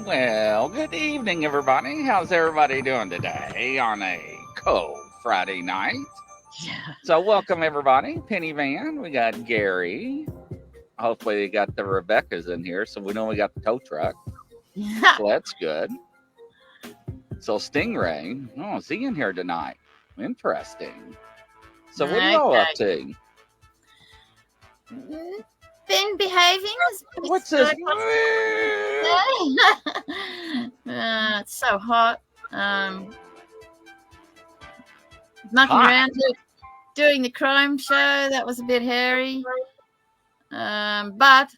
Well, good evening, everybody. How's everybody doing today on a cold Friday night? Yeah. So, welcome, everybody. Penny Van, we got Gary. Hopefully, they got the Rebecca's in here, so we know we got the tow truck. So, that's good. So, Stingray, oh, is he in here tonight? Interesting. So, what are y'all up to? Been behaving. What's this? It's so hot. Mucking around doing the crime show. That was a bit hairy. But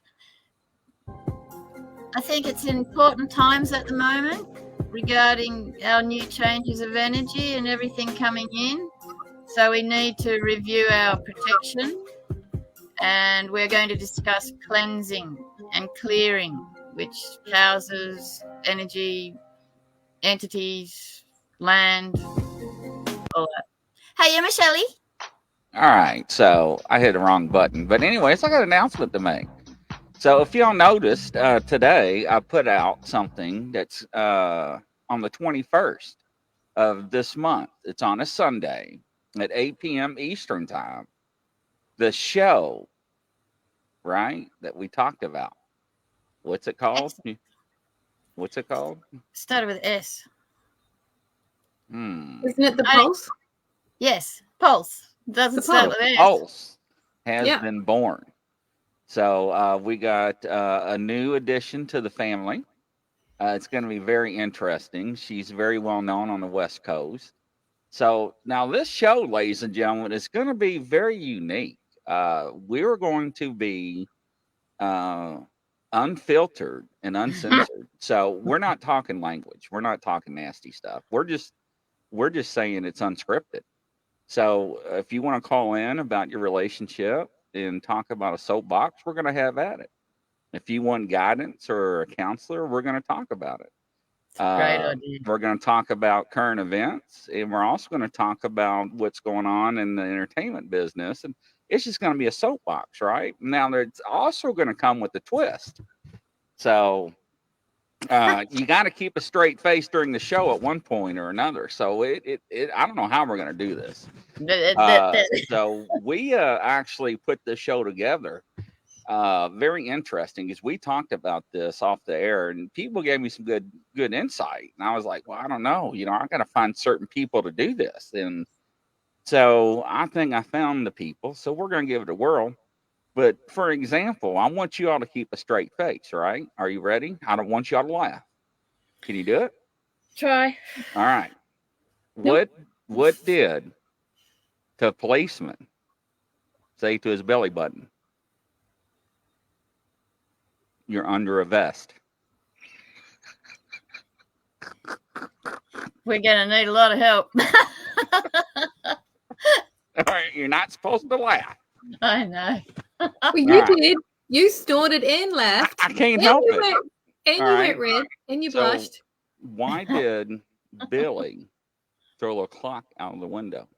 I think it's important times at the moment regarding our new changes of energy and everything coming in. So we need to review our protection. And we're going to discuss cleansing and clearing, which houses, energy, entities, land, all that. Hey, you're Michelle. All right, so I hit the wrong button. But anyways, I got an announcement to make. So if y'all noticed, today I put out something that's on the 21st of this month. It's on a Sunday at 8 p.m. Eastern time. The show, right, that we talked about. What's it called? What's it called? Started with S. Isn't it the Pulse? Yes, Pulse. Doesn't start with S. Pulse has been born. So we got a new addition to the family. It's going to be very interesting. She's very well known on the West Coast. So now this show, ladies and gentlemen, is going to be very unique. We're going to be uh, unfiltered and uncensored. So we're not talking language. We're not talking nasty stuff. We're just saying it's unscripted. So if you want to call in about your relationship and talk about a soapbox, we're going to have at it. If you want guidance or a counselor, we're going to talk about it. Great idea. We're going to talk about current events, and we're also going to talk about what's going on in the entertainment business. And it's just going to be a soapbox, right? Now, it's also going to come with a twist. So you got to keep a straight face during the show at one point or another. So I don't know how we're going to do this. So we actually put this show together. Very interesting because we talked about this off the air and people gave me some good insight. And I was like, well, I don't know. I got to find certain people to do this. And so I think I found the people. So we're going to give it a whirl. But for example, I want you all to keep a straight face, right? Are you ready? I don't want you all to laugh. Can you do it? Try. All right. What did the policeman say to his belly button? You're under a vest. We're going to need a lot of help. All right, you're not supposed to laugh. I know. Well, you did. You snorted and laughed. I can't help it. You went red and you blushed. Why did Billy throw a clock out of the window?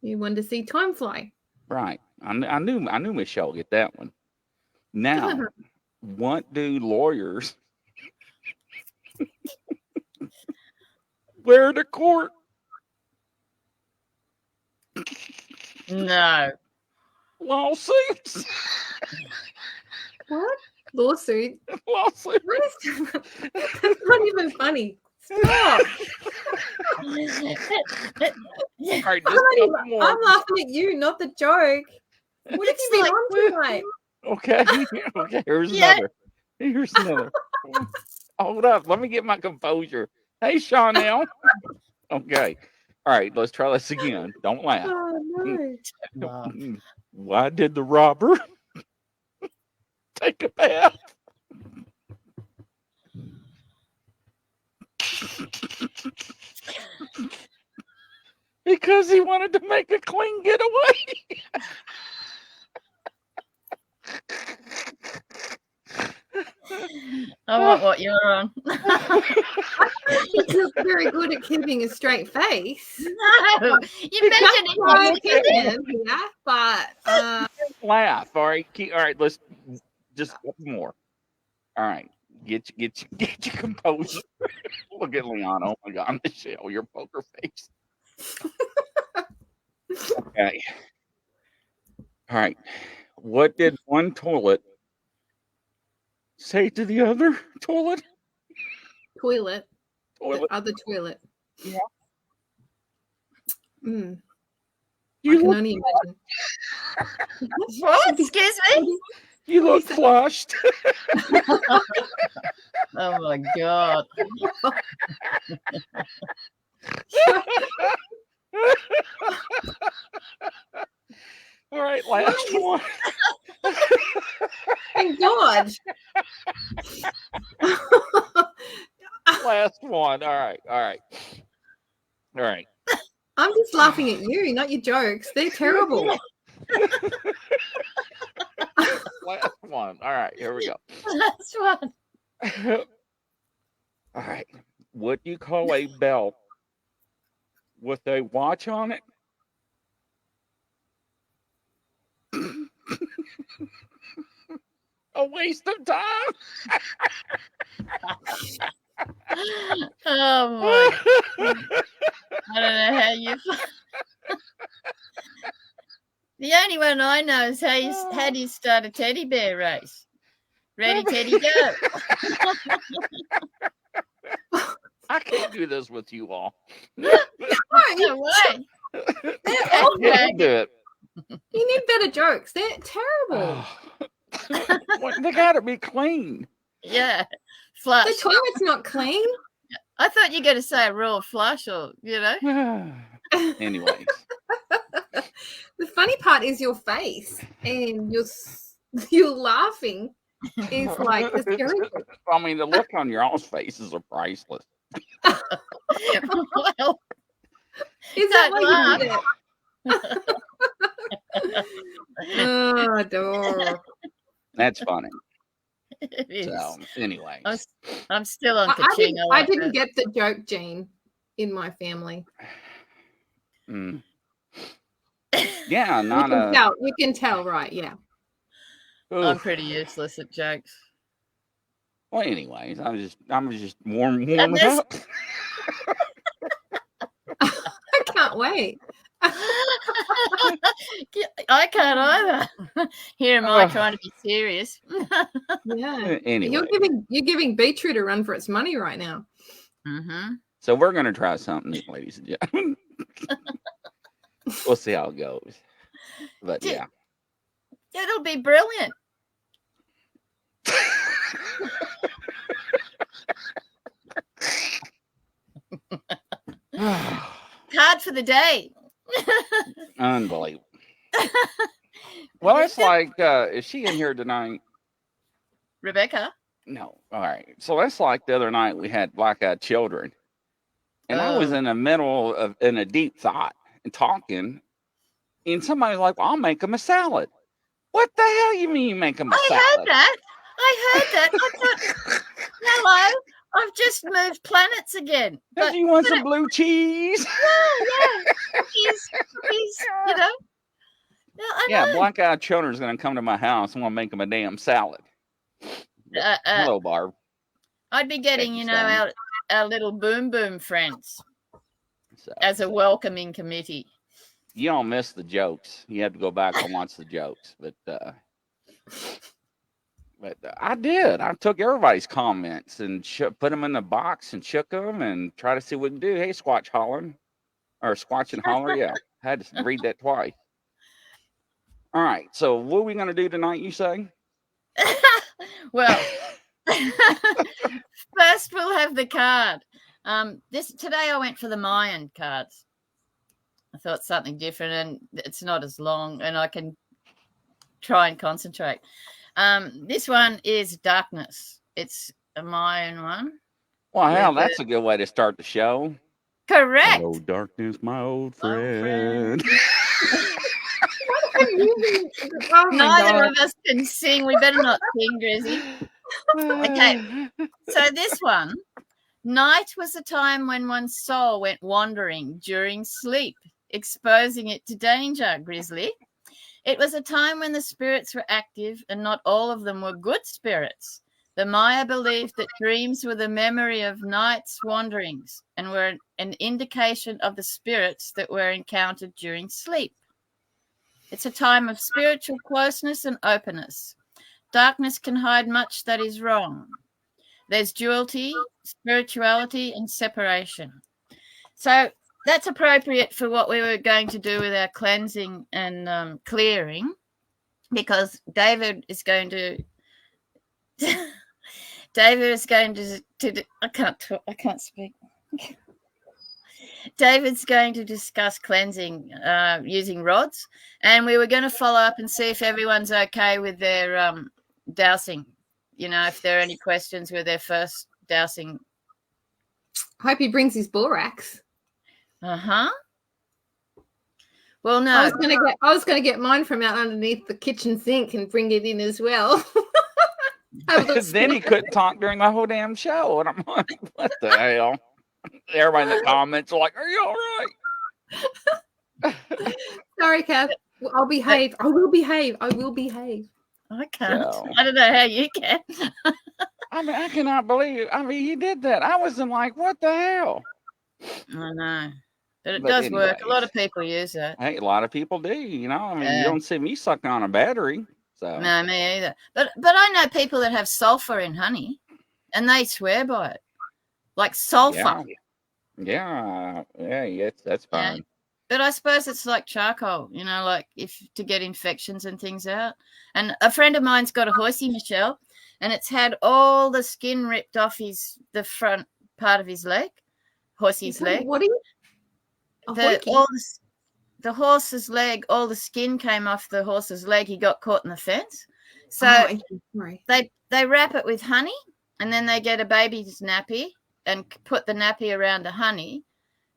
You wanted to see time fly. Right. I knew Michelle would get that one. Now, what do lawyers wear to court? No. Lawsuits. What? Lawsuit? Lawsuit. That's not even funny. Stop. All right, I'm laughing at you, not the joke. What have you been on tonight? Okay. Here's another. Here's another. Hold up. Let me get my composure. Hey, Chanel. Okay. All right. Let's try this again. Don't laugh. Oh, no. Why did the robber take a bath? Because he wanted to make a clean getaway. I want what you're on. He's very good at keeping a straight face. No, you mentioned it. Yeah, but Laugh. All right. All right. Let's just one more. All right. Get your composure. Look at Leon. Oh my God, Michelle, your poker face. Okay. All right. What did one toilet say to the other toilet? Toilet. Toilet. The other toilet. Yeah. I can only imagine. What? Excuse me? You look flushed. Oh my God. All right, last one. Thank God. Last one. All right. I'm just laughing at you, not your jokes. They're terrible. Last one. All right, here we go. Last one. All right. What do you call a belt with a watch on it? A waste of time. Oh my! I don't know how you. The only one I know is how do you start a teddy bear race? Ready, Teddy, go! I can't do this with you all. No way. I do it. You need better jokes. They're terrible. They gotta be clean. Yeah, Flush. The toilet's not clean. I thought you were going to say a raw flush, or Anyways. The funny part is your face, and you're laughing. It's like hysterical. I mean, the look on your all's faces are priceless. Well, Is that why you did it? Oh, adore. That's funny. it is. So, anyways. I'm still on I Kaching. didn't get the joke, Jean, in my family. Mm. Yeah, not You can tell, right? Yeah. I'm pretty useless at jokes. Well, anyways, I'm just warming up. I can't wait. I can't either. Here am I trying to be serious. Yeah. Anyway, You're giving Beetroot a run for its money right now. Mm-hmm. So we're gonna try something new, ladies and gentlemen. We'll see how it goes. But yeah. It'll be brilliant. Card for the day. Unbelievable. Well, it's like, is she in here tonight? Rebecca? No. All right. So it's like the other night we had black-eyed children. And I was in the middle of in a deep thought and talking. And somebody's like, well, I'll make them a salad. What the hell you mean you make them a salad? I heard that. I thought, hello, I've just moved planets again. But you want some blue cheese? Yeah. He's you know. No, I know. Black-eyed children's going to come to my house and want to make them a damn salad. Hello, Barb. I'd be getting, our little boom boom friends as a welcoming committee. You all miss the jokes. You have to go back and watch the jokes. But I did. I took everybody's comments and put them in the box and shook them and try to see what we can do. Hey, Squatch Holler. Or Squatch and Holler. Yeah. I had to read that twice. All right. So what are we going to do tonight, you say? Well, first we'll have the card. Today I went for the Mayan cards. I thought something different, and it's not as long, and I can try and concentrate. This one is Darkness. It's a Mayan one. Well, hell, that's a good way to start the show. Correct. Hello, darkness, my old friend. Neither of us can sing. We better not sing, Grizzy. Okay. So this one, night was a time when one's soul went wandering during sleep, exposing it to danger, Grizzly. It was a time when the spirits were active and not all of them were good spirits. The Maya believed that dreams were the memory of night's wanderings and were an indication of the spirits that were encountered during sleep. It's a time of spiritual closeness and openness. Darkness can hide much that is wrong. There's duality, spirituality, and separation. So that's appropriate for what we were going to do with our cleansing and clearing, because David is going to I can't speak. David's going to discuss cleansing using rods, and we were going to follow up and see if everyone's okay with their dowsing. If there are any questions with their first dowsing. I hope he brings his borax. Well, no. I was gonna get mine from out underneath the kitchen sink and bring it in as well. Then he couldn't talk during the whole damn show, and I'm like, what the hell? Everybody in the comments are like, are you all right? Sorry, Cath. I'll behave. I will behave. I can't. So, I don't know how you can. I cannot believe. He did that. I wasn't like, what the hell? I know. But it does work. A lot of people use that. Hey, a lot of people do, you don't see me sucking on a battery. So. No, me either. But I know people that have sulfur in honey, and they swear by it. Like sulfur. Yeah, that's fine. Yeah. But I suppose it's like charcoal, like if to get infections and things out. And a friend of mine's got a horsey, Michelle, and it's had all the skin ripped off the front part of his leg, horsey's leg. What are you? The horse's leg, all the skin came off the horse's leg. He got caught in the fence. So they wrap it with honey, and then they get a baby's nappy and put the nappy around the honey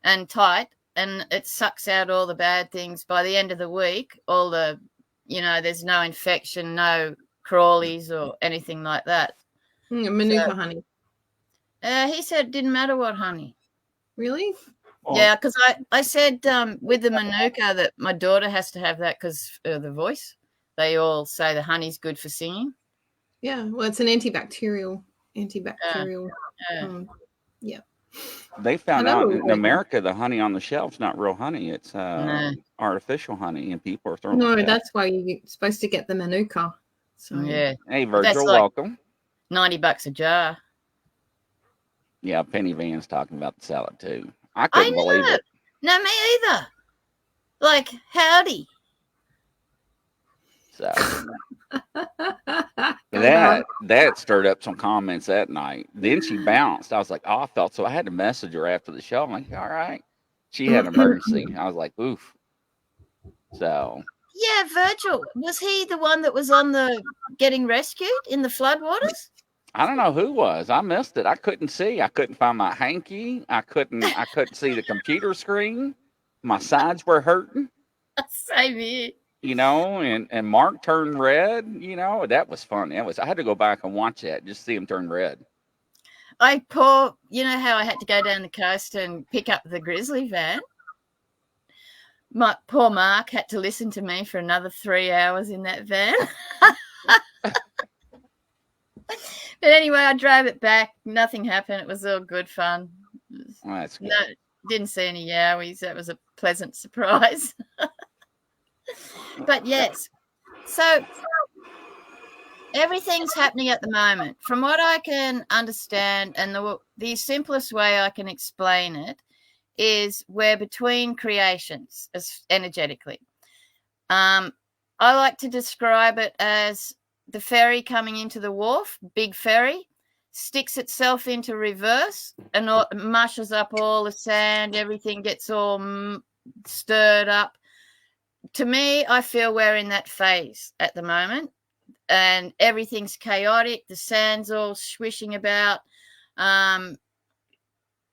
and tight, and it sucks out all the bad things. By the end of the week, all the, there's no infection, no crawlies or anything like that. Manuka honey. He said it didn't matter what honey. Really? Oh. Yeah, because I said with the Manuka that my daughter has to have that because of the voice. They all say the honey's good for singing. Yeah, well, it's an antibacterial. Yeah. They found out in America the honey on the shelf's not real honey. It's artificial honey, and people are throwing it. No, that's why you're supposed to get the Manuka. So. Yeah. Hey, Virgil, welcome. $90 a jar. Yeah, Penny Van's talking about the salad too. I couldn't believe it. No, me either. Like, howdy. So that stirred up some comments that night. Then she bounced. I was like, I felt so. I had to message her after the show. I'm like, all right. She had an emergency. I was like, oof. So. Yeah, Virgil. Was he the one that was on the getting rescued in the floodwaters? I don't know who was. I missed it. I couldn't see. I couldn't find my hanky. I couldn't see the computer screen. My sides were hurting. Same here. And Mark turned red. That was fun. I had to go back and watch that, just see him turn red. How I had to go down the coast and pick up the Grizzly van. My poor Mark had to listen to me for another 3 hours in that van. But anyway, I drove it back. Nothing happened. It was all good fun. Oh, that's good. No, didn't see any yowies. That was a pleasant surprise. But yes, so everything's happening at the moment. From what I can understand, and the simplest way I can explain it is we're between creations energetically. I like to describe it as the ferry coming into the wharf, big ferry, sticks itself into reverse and mushes up all the sand. Everything gets all stirred up. To me, I feel we're in that phase at the moment, and everything's chaotic. The sand's all swishing about, and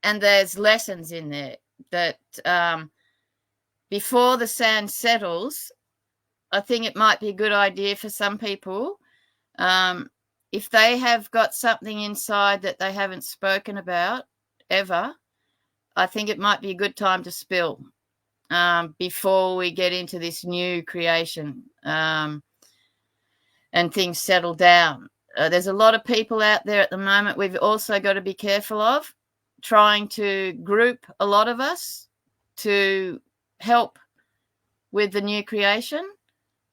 there's lessons in there that before the sand settles, I think it might be a good idea for some people, if they have got something inside that they haven't spoken about ever, I think it might be a good time to spill before we get into this new creation and things settle down. There's a lot of people out there at the moment we've also got to be careful of, trying to group a lot of us to help with the new creation.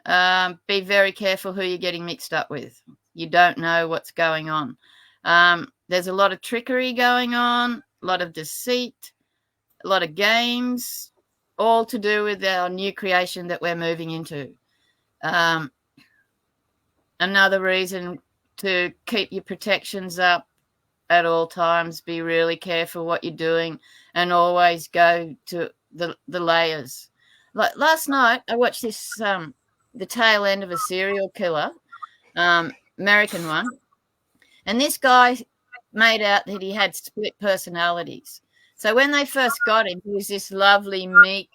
Be very careful who you're getting mixed up with. You don't know what's going on. There's a lot of trickery going on, a lot of deceit, a lot of games, all to do with our new creation that we're moving into. Another reason to keep your protections up at all times, be really careful what you're doing, and always go to the layers. Like last night, I watched this, the tail end of a serial killer, American one. And this guy made out that he had split personalities. So when they first got him, he was this lovely, meek,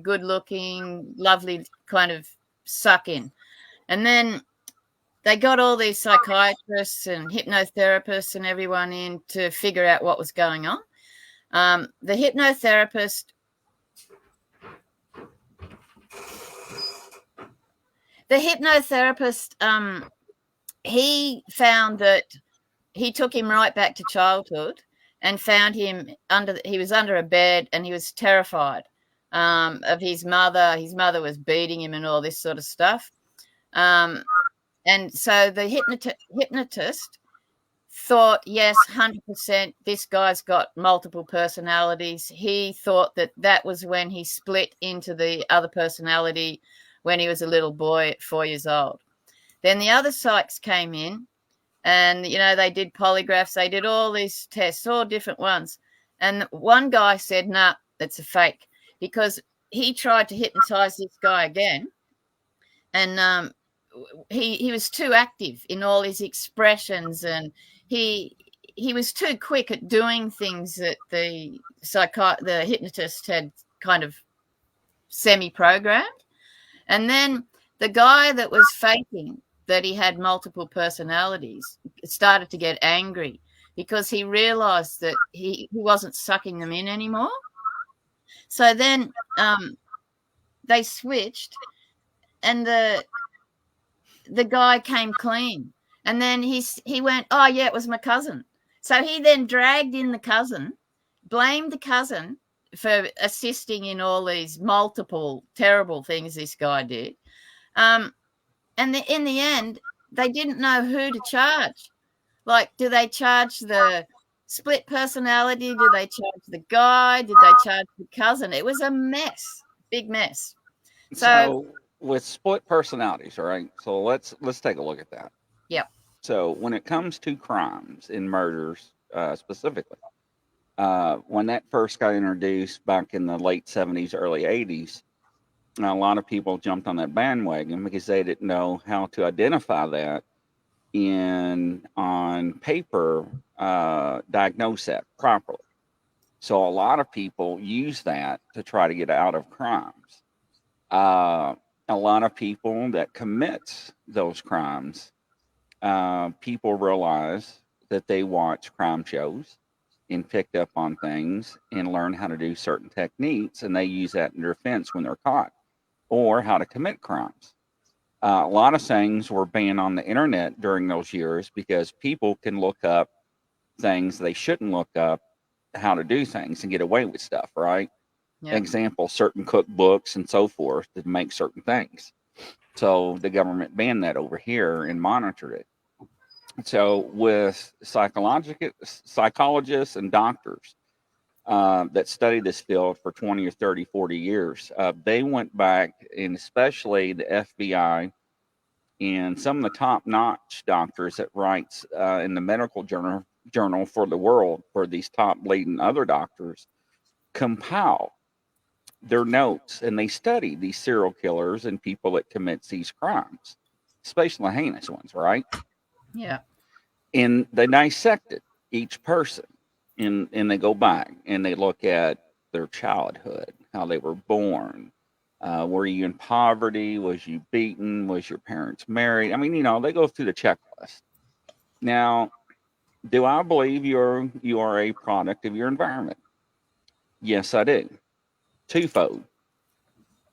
good looking, lovely kind of suck in. And then they got all these psychiatrists and hypnotherapists and everyone in to figure out what was going on. The hypnotherapist he found that he took him right back to childhood and found him he was under a bed, and he was terrified of his mother. His mother was beating him and all this sort of stuff. And so the hypnotist thought, yes, 100%, this guy's got multiple personalities. He thought that was when he split into the other personality when he was a little boy at 4 years old. Then the other psychs came in, And, they did polygraphs. They did all these tests, all different ones. And one guy said, nah, that's a fake, because he tried to hypnotize this guy again. And he was too active in all his expressions, and he was too quick at doing things that the hypnotist had kind of semi-programmed. And then the guy that was faking that he had multiple personalities started to get angry because he realized that he wasn't sucking them in anymore. So then they switched, and the guy came clean. And then he went, oh, yeah, it was my cousin. So he then dragged in the cousin, blamed the cousin for assisting in all these multiple terrible things this guy did. And in the end, they didn't know who to charge. Like, do they charge the split personality? Do they charge the guy? Did they charge the cousin? It was a mess, big mess. So with split personalities, right? So let's take a look at that. Yep. So when it comes to crimes and murders specifically, when that first got introduced back in the late 70s, early 80s, a lot of people jumped on that bandwagon because they didn't know how to identify that on paper, diagnose that properly. So a lot of people use that to try to get out of crimes. A lot of people that commit those crimes, people realize that they watch crime shows and picked up on things and learn how to do certain techniques, and they use that in their defense when they're caught, or how to commit crimes. A lot of things were banned on the internet during those years because people can look up things they shouldn't look up, how to do things and get away with stuff, right? Yeah. Example, certain cookbooks and so forth to make certain things. So the government banned that over here and monitored it. So with psychologists and doctors that study this field for 20 or 30, 40 years, they went back, and especially the FBI and some of the top-notch doctors that writes in the medical journal for the world, for these top leading other doctors, compile their notes, and they study these serial killers and people that commits these crimes, especially heinous ones, right? Yeah. And they dissected each person, and they go back and they look at their childhood, how they were born. Were you in poverty? Was you beaten? Was your parents married? I mean, they go through the checklist. Now, do I believe you are a product of your environment? Yes, I do. Twofold.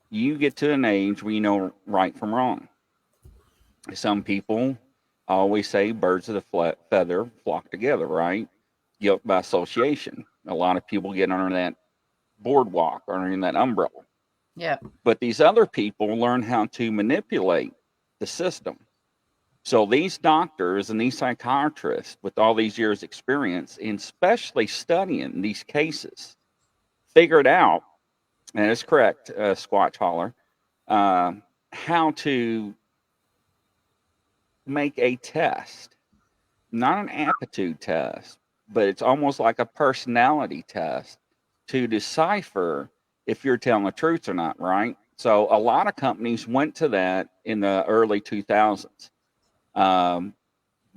You get to an age where you know right from wrong. Some people always say birds of the feather flock together, right? Guilt by association. A lot of people get under that boardwalk or under that umbrella. Yeah. But these other people learn how to manipulate the system. So these doctors and these psychiatrists with all these years experience, and especially studying these cases, figured out, and it's correct, Squatch Holler, how to make a test, not an aptitude test, but it's almost like a personality test to decipher if you're telling the truth or not, right? So a lot of companies went to that in the early 2000s.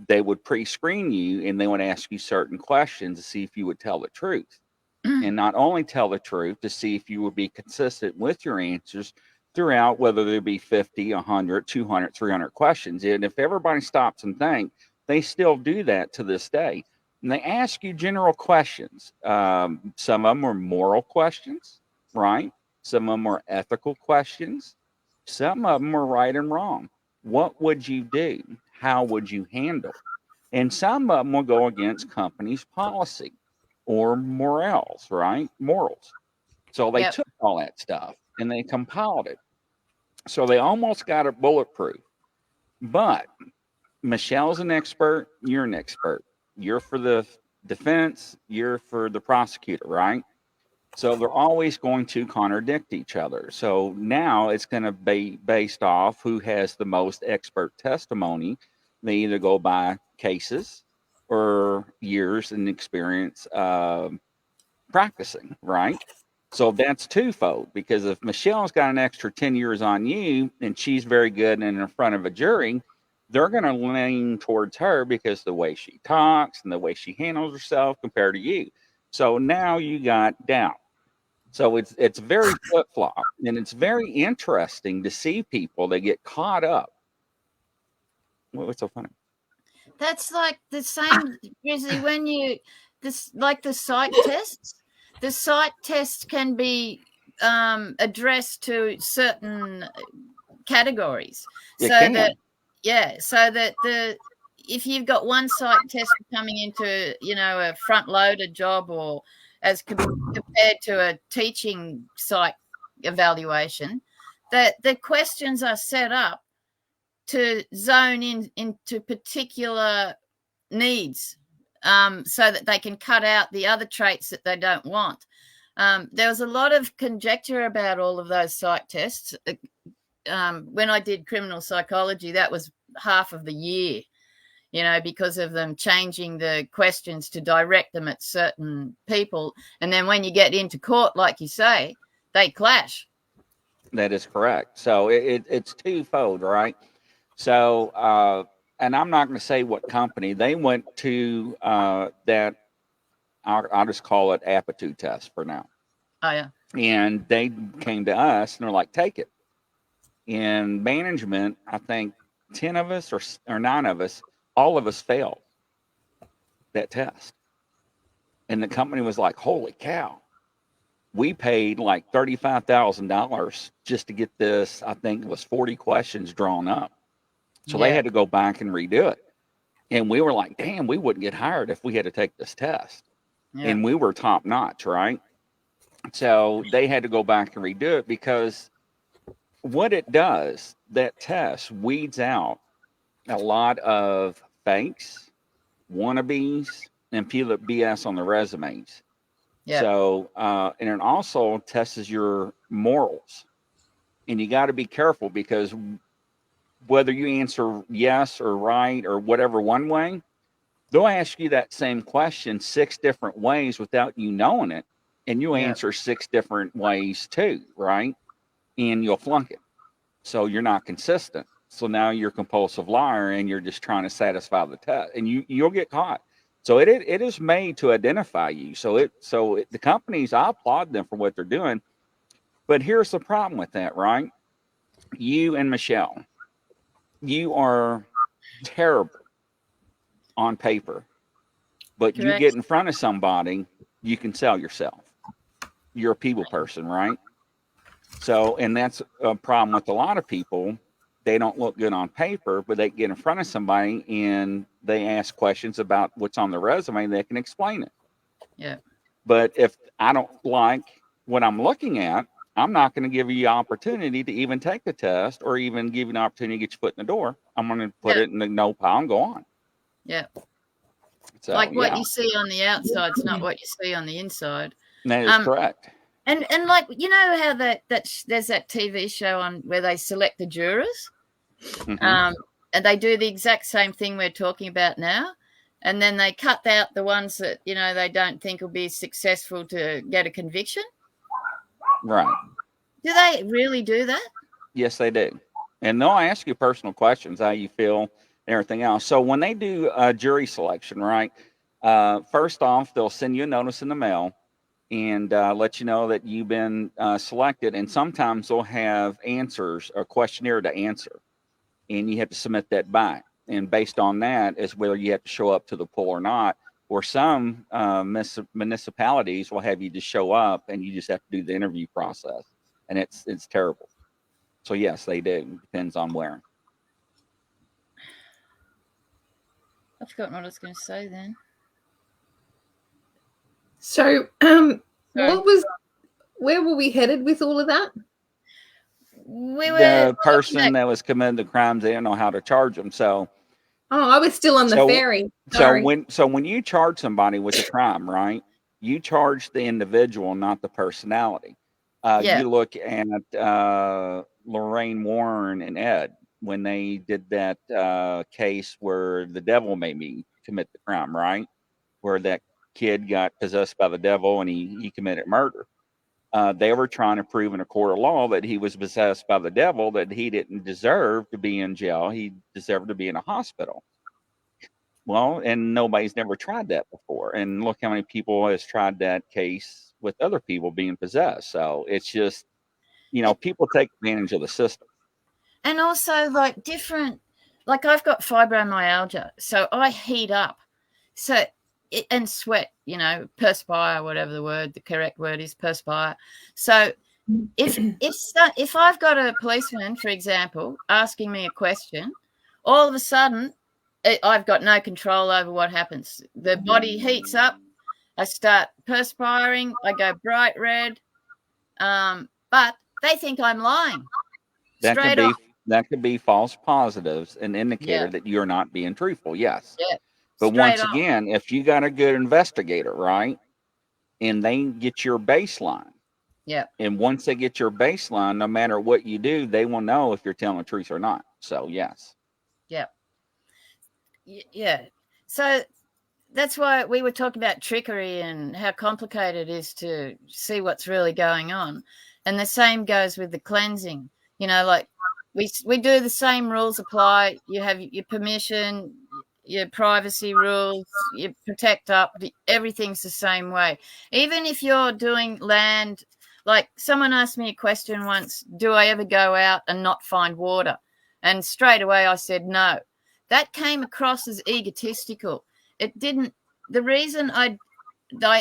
They would pre-screen you, and they would ask you certain questions to see if you would tell the truth. And not only tell the truth, to see if you would be consistent with your answers throughout, whether there be 50, 100, 200, 300 questions. And if everybody stops and think, they still do that to this day. And they ask you general questions. Some of them are moral questions, right? Some of them are ethical questions. Some of them are right and wrong. What would you do? How would you handle? And some of them will go against company's policy or morals, right? Morals. So they took all that stuff and they compiled it. So they almost got it bulletproof. But Michelle's an expert. You're an expert. You're for the defense. You're for the prosecutor, right? So they're always going to contradict each other. So now it's going to be based off who has the most expert testimony They either go by cases or years and experience practicing, right? So that's twofold, because if Michelle's got an extra 10 years on you and she's very good and in front of a jury, they're going to lean towards her because the way she talks and the way she handles herself compared to you. So now you got doubt. So it's very flip flop, and it's very interesting to see people that get caught up. What's so funny? That's like the same, Grizzly, when you this like the psych tests. The psych test can be addressed to certain categories, It so can. that if you've got one psych test coming into a front loader job, or as compared to a teaching psych evaluation, that the questions are set up to zone into particular needs, so that they can cut out the other traits that they don't want. There was a lot of conjecture about all of those psych tests. When I did criminal psychology, that was half of the year, because of them changing the questions to direct them at certain people. And then when you get into court, like you say, they clash. That is correct. So it's twofold, right? So, and I'm not going to say what company they went to. That I'll just call it aptitude test for now. Oh yeah. And they came to us and they're like, take it. In management, I think 10 of us or 9 of us, all of us failed that test. And the company was like, holy cow. We paid like $35,000 just to get this. I think it was 40 questions drawn up. So they had to go back and redo it. And we were like, damn, we wouldn't get hired if we had to take this test. Yeah. And we were top notch, right? So they had to go back and redo it, because what it does, that test weeds out a lot of fakes, wannabes, and people that BS on the resumes. Yeah. So, and it also tests your morals. And you got to be careful, because whether you answer yes or right or whatever one way, they'll ask you that same question 6 different ways without you knowing it. And you answer 6 different ways too, right? And you'll flunk it. So you're not consistent. So now you're a compulsive liar, and you're just trying to satisfy the test, and you'll get caught. So it is made to identify you. So the companies, I applaud them for what they're doing. But here's the problem with that, right? You and Michelle, you are terrible on paper, but Correct. You get in front of somebody, you can sell yourself. You're a people person, right? So, and that's a problem with a lot of people. They don't look good on paper, but they get in front of somebody and they ask questions about what's on the resume, and they can explain it. Yeah. But if I don't like what I'm looking at, I'm not going to give you the opportunity to even take the test, or even give you an opportunity to get your foot in the door. I'm going to put it in the no pile and go on. Yeah. So, like what you see on the outside is not what you see on the inside. That is correct. And like, how that there's that TV show on where they select the jurors, and they do the exact same thing we're talking about now, and then they cut out the ones that they don't think will be successful to get a conviction. Right. Do they really do that? Yes, they do. And they'll ask you personal questions, how you feel, and everything else. So when they do jury selection, right, first off, they'll send you a notice in the mail and let you know that you've been selected. And sometimes they'll have answers, a questionnaire to answer, and you have to submit that back. And based on that is whether you have to show up to the poll or not. Or some municipalities will have you just show up, and you just have to do the interview process, and it's terrible. So yes, they do. Depends on where. I've forgotten what I was going to say then. So, where were we headed with all of that? We were the person that was committing the crimes. They didn't know how to charge them, so. Oh, I was still on the ferry. Sorry. So when you charge somebody with a crime, right, you charge the individual, not the personality. You look at Lorraine Warren and Ed. when they did that case where the devil made me commit the crime, right? Where that kid got possessed by the devil and he committed murder. They were trying to prove in a court of law that he was possessed by the devil, that he didn't deserve to be in jail. He deserved to be in a hospital. Well, and nobody's never tried that before. And look how many people has tried that case with other people being possessed. So it's just, people take advantage of the system. And also, like, different, like, I've got fibromyalgia, so I heat up. So, and sweat, perspire, whatever the correct word is, perspire. So, if I've got a policeman, for example, asking me a question, all of a sudden, I've got no control over what happens. The body heats up. I start perspiring. I go bright red. But they think I'm lying. That could be false positives, an indicator Yeah. that you're not being truthful. Yes. Yeah. But Straight once off. again, if you got a good investigator, right, and they get your baseline, Yeah. and once they get your baseline, no matter what you do, they will know if you're telling the truth or not. So yes. Yeah. Yeah. So that's why we were talking about trickery and how complicated it is to see what's really going on. And the same goes with the cleansing. Like we do the same rules apply. You have your permission, your privacy rules, you protect up, everything's the same way. Even if you're doing land, like someone asked me a question once, do I ever go out and not find water? And straight away I said no. That came across as egotistical. It didn't. The reason I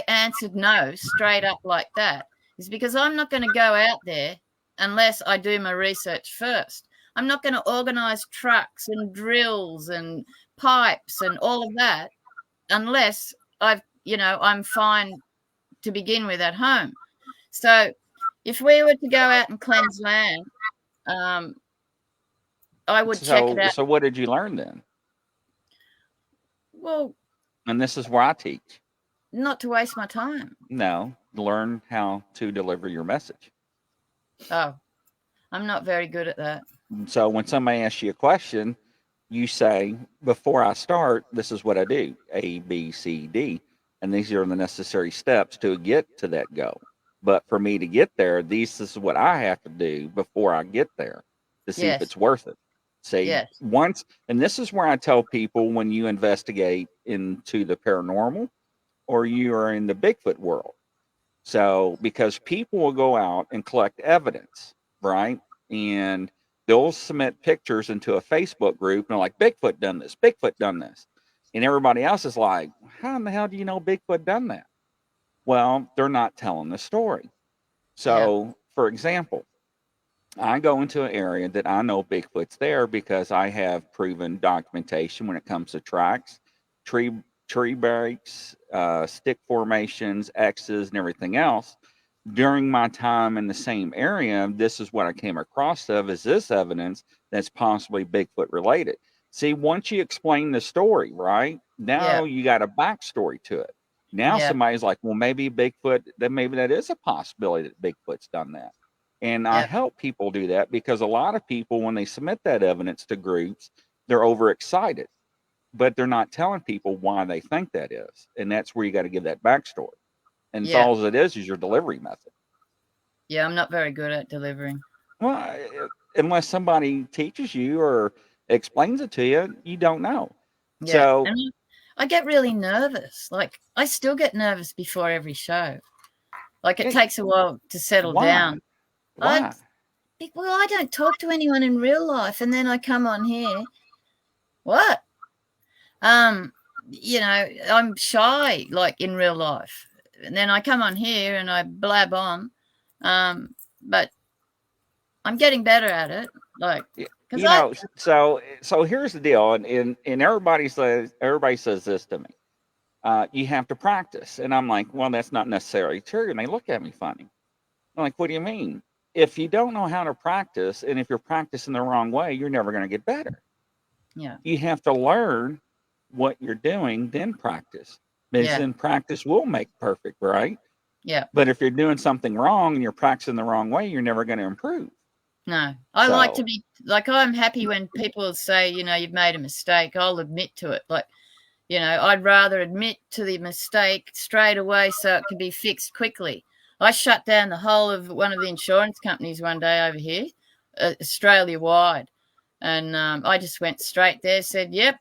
answered no straight up like that is because I'm not going to go out there unless I do my research first. I'm not going to organize trucks and drills and pipes and all of that unless I'm fine to begin with at home. So if we were to go out and cleanse land, I would check it out. So what did you learn then? Well, and this is where I teach. Not to waste my time. No, learn how to deliver your message. Oh, I'm not very good at that. So when somebody asks you a question, you say, before I start, this is what I do, A, B, C, D. And these are the necessary steps to get to that goal. But for me to get there, this is what I have to do before I get there to see if it's worth it. See, once, and this is where I tell people when you investigate into the paranormal or you are in the Bigfoot world. So, because people will go out and collect evidence, right? And they'll submit pictures into a Facebook group and they're like, Bigfoot done this, Bigfoot done this. And everybody else is like, how in the hell do you know Bigfoot done that? Well, they're not telling the story. So, for example, I go into an area that I know Bigfoot's there because I have proven documentation when it comes to tracks, tree breaks, stick formations, X's, and everything else. During my time in the same area, this is what I came across of is this evidence that's possibly Bigfoot related. See, once you explain the story, right, now you got a backstory to it. Now somebody's like, well, maybe Bigfoot, maybe that is a possibility that Bigfoot's done that. And I help people do that because a lot of people, when they submit that evidence to groups, they're overexcited, but they're not telling people why they think that is. And that's where you got to give that backstory. And all it is your delivery method. Yeah, I'm not very good at delivering. Well, unless somebody teaches you or explains it to you, you don't know. Yeah. So and I get really nervous. Like, I still get nervous before every show. Like, it takes a while to settle down. Why? I don't talk to anyone in real life, and then I come on here. What? I'm shy, like, in real life. And then I come on here and I blab on. But I'm getting better at it. Like, so here's the deal, and everybody says this to me. You have to practice, and I'm like, well, that's not necessarily true. And they look at me funny. I'm like, what do you mean? If you don't know how to practice, and if you're practicing the wrong way, you're never going to get better. Yeah. You have to learn what you're doing, then practice. Because then practice will make perfect, right? Yeah. But if you're doing something wrong and you're practicing the wrong way, you're never going to improve. No, I like to So be like, I'm happy when people say, you've made a mistake. I'll admit to it. Like, I'd rather admit to the mistake straight away so it can be fixed quickly. I shut down the whole of one of the insurance companies one day over here, Australia wide. And I just went straight there, said, yep,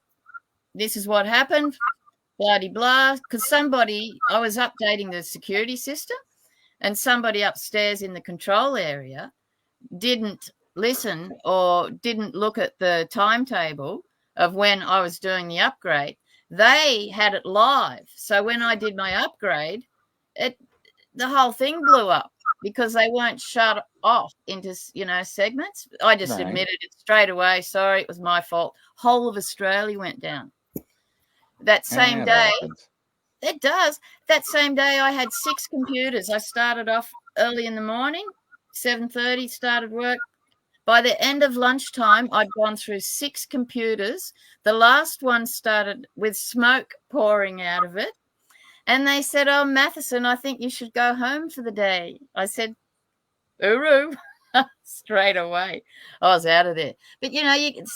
this is what happened, blah, de blah. Because I was updating the security system, and somebody upstairs in the control area didn't listen or didn't look at the timetable of when I was doing the upgrade. They had it live. So when I did my upgrade, the whole thing blew up because they weren't shut off into, segments. I just right, admitted it straight away. Sorry, it was my fault. Whole of Australia went down. That same and it day, happens. it does. That same day, I had 6 computers. I started off early in the morning, 7:30, started work. By the end of lunchtime, I'd gone through 6 computers. The last one started with smoke pouring out of it. And they said, oh, Matheson, I think you should go home for the day. I said, hooroo, straight away. I was out of there. But,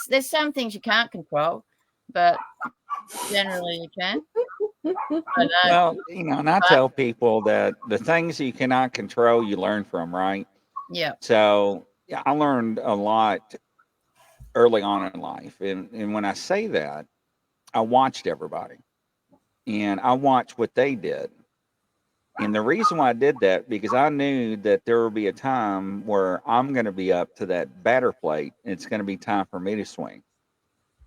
there's some things you can't control, but generally you can. I know. Well, and I tell people that the things you cannot control, you learn from, right? Yeah. So yeah, I learned a lot early on in life. And when I say that, I watched everybody and I watched what they did. And the reason why I did that, because I knew that there would be a time where I'm going to be up to that batter plate and it's going to be time for me to swing.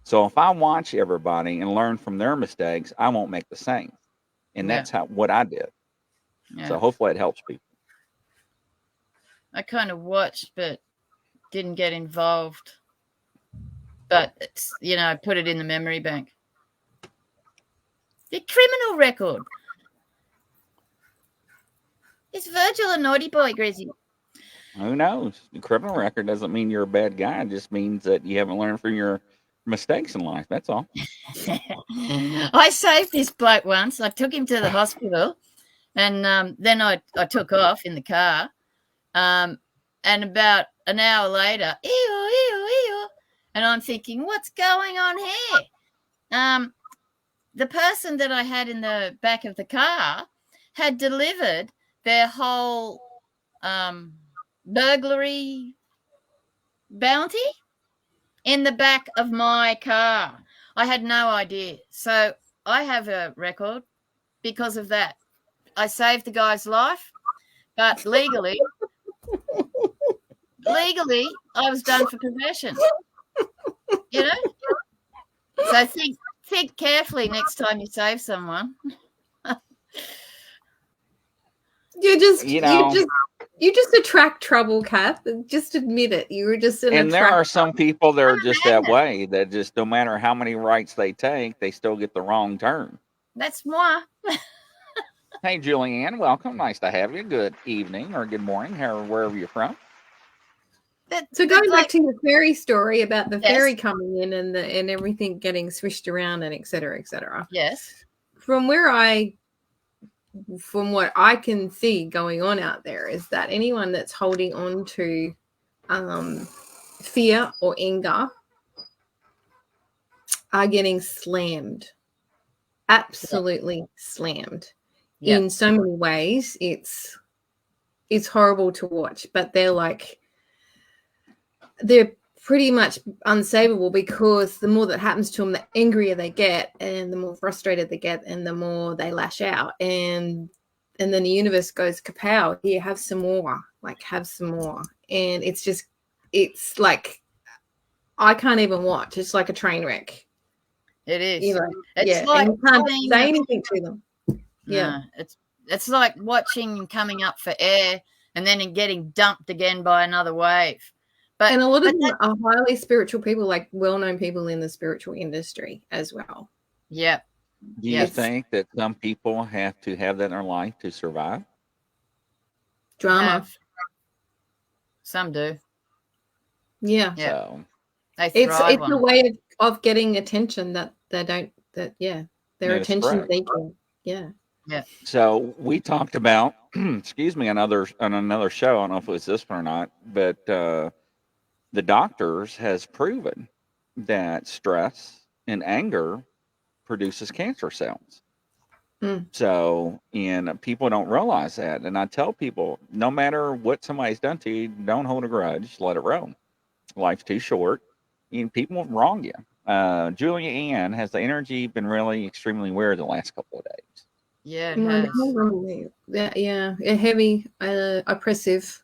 So if I watch everybody and learn from their mistakes, I won't make the same. And Yeah. that's what I did. Yeah. So hopefully it helps people. I kind of watched, but didn't get involved. But it's, put it in the memory bank. The criminal record. Is Virgil a naughty boy, Grizzy? Who knows? The criminal record doesn't mean you're a bad guy. It just means that you haven't learned from your mistakes in life. That's all. I saved this bloke once. I took him to the hospital, and then I took off in the car. And about an hour later, ew, and I'm thinking, what's going on here? The person that I had in the back of the car had delivered their whole burglary bounty in the back of my car. I had no idea. So I have a record because of that. I saved the guy's life, but legally, I was done for possession. So think carefully next time you save someone. You just attract trouble, Cath. Just admit it. You were just an And there are some attractor. people that are just that way, that just no matter how many rights they take, they still get the wrong turn. That's moi. Hey, Julianne, welcome. Nice to have you. Good evening or good morning, wherever you're from. So going back to your fairy story about the Yes. fairy coming in and everything getting swished around and et cetera, et cetera. Yes. From what I can see going on out there is that anyone that's holding on to fear or anger are getting slammed. Absolutely slammed. Yep. In so many ways. It's horrible to watch, but they're pretty much unsavable, because the more that happens to them, the angrier they get and the more frustrated they get and the more they lash out, and then the universe goes kapow, here, have some more, and it's like I can't even watch. It's like a train wreck. It is. It's like, and you can't say anything to them. No, it's like watching and coming up for air and then getting dumped again by another wave. And a lot of them are highly spiritual people, like well-known people in the spiritual industry as well. Yep. Do you think that some people have to have that in their life to survive? Drama. Some do. Yeah. So it's a way of getting attention that they don't. They're attention seeking. Yeah. Yeah. So we talked about, excuse me, on another show. I don't know if it was this one or not, but the doctors has proven that stress and anger produces cancer cells. Mm. So, and people don't realize that. And I tell people, no matter what somebody's done to you, don't hold a grudge. Let it roll. Life's too short. And people wrong you. Julia Ann, has the energy been really extremely weird the last couple of days? Yeah, it has. Yeah, heavy, oppressive,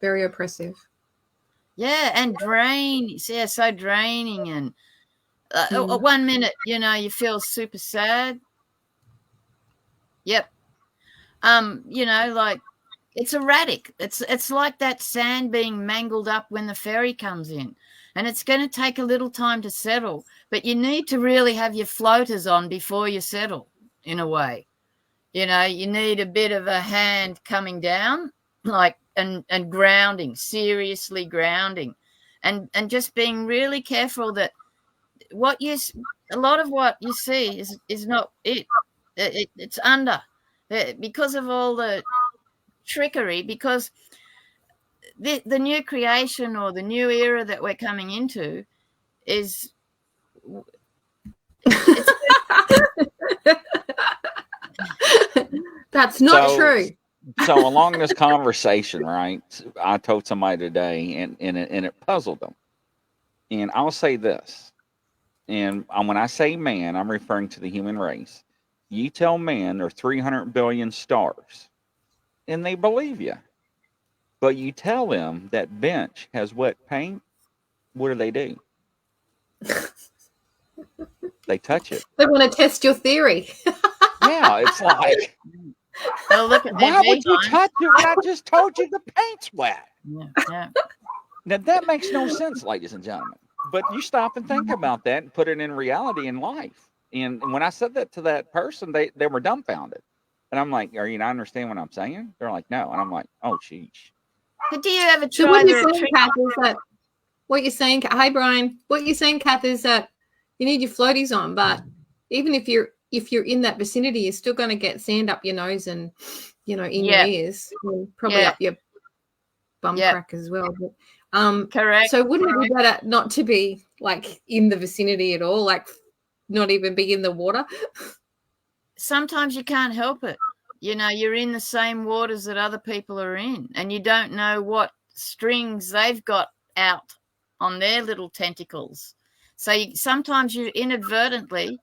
very oppressive. Yeah, and draining. Yeah, so draining. And 1 minute, you feel super sad. Yep. Like it's erratic. It's like that sand being mangled up when the ferry comes in. And it's going to take a little time to settle, but you need to really have your floaters on before you settle, in a way. You need a bit of a hand coming down, like and grounding, seriously grounding, and just being really careful that a lot of what you see is not it. It's under because of all the trickery, because the new creation or the new era that we're coming into is it's That's not So- true. So along this conversation, right? I told somebody today, and it puzzled them. And I'll say this, and when I say man, I'm referring to the human race. You tell man there are 300 billion stars, and they believe you. But you tell them that bench has wet paint, what do? They touch it. They want to test your theory. Yeah, it's like, oh, look at why their would you beeline. touch it when I just told you the paint's wet? Yeah. Now that makes no sense, ladies and gentlemen. But you stop and think about that and put it in reality in life. And when I said that to that person, they were dumbfounded. And I'm like, are you not understanding what I'm saying? They're like, no. And I'm like, oh, sheesh. But do you ever So try what you're the saying, trick? Kath, is that what you're saying? Hi, Brian. What you're saying, Kath, is that you need your floaties on, but even if you're in that vicinity, you're still going to get sand up your nose and in your ears, and probably up your bum crack as well. But, Correct. So wouldn't it be better not to be like in the vicinity at all, like not even be in the water? Sometimes you can't help it. You're in the same waters that other people are in, and you don't know what strings they've got out on their little tentacles. So sometimes you inadvertently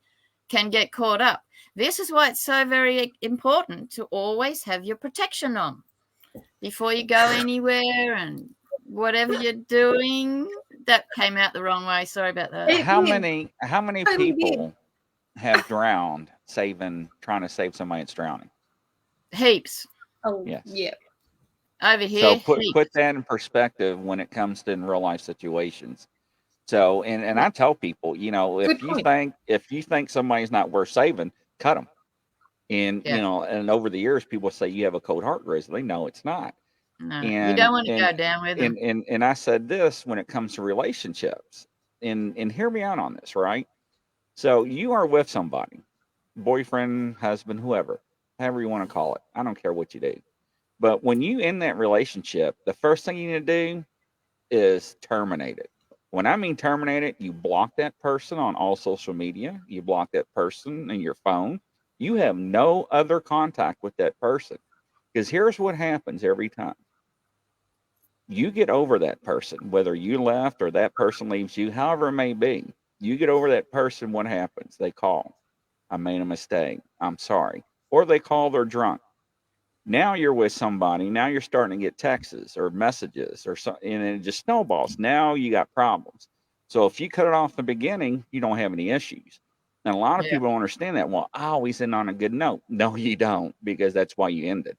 can get caught up. This is why it's so very important to always have your protection on before you go anywhere, and whatever you're doing. That came out the wrong way. Sorry about that. How many people have drowned trying to save somebody that's drowning? Heaps. Oh, Yes. yeah. Over here. So put that in perspective when it comes to in real life situations. So and I tell people, if you think somebody's not worth saving, cut them. And and over the years, people say you have a cold heart, Grizzly. No, it's not. No, And you don't want to go down with them. And I said this when it comes to relationships, and hear me out on this, right? So you are with somebody, boyfriend, husband, whoever, however you want to call it. I don't care what you do. But when you in that relationship, the first thing you need to do is terminate it. When I mean terminate it, you block that person on all social media. You block that person in your phone. You have no other contact with that person. Because here's what happens every time. You get over that person, whether you left or that person leaves you, however it may be. You get over that person, what happens? They call. I made a mistake. I'm sorry. Or they call, they're drunk. Now you're with somebody. Now you're starting to get texts or messages or something, and it just snowballs. Now you got problems. So if you cut it off in the beginning, you don't have any issues. And a lot of people don't understand that. Well, I always end on a good note. No, you don't, because that's why you ended.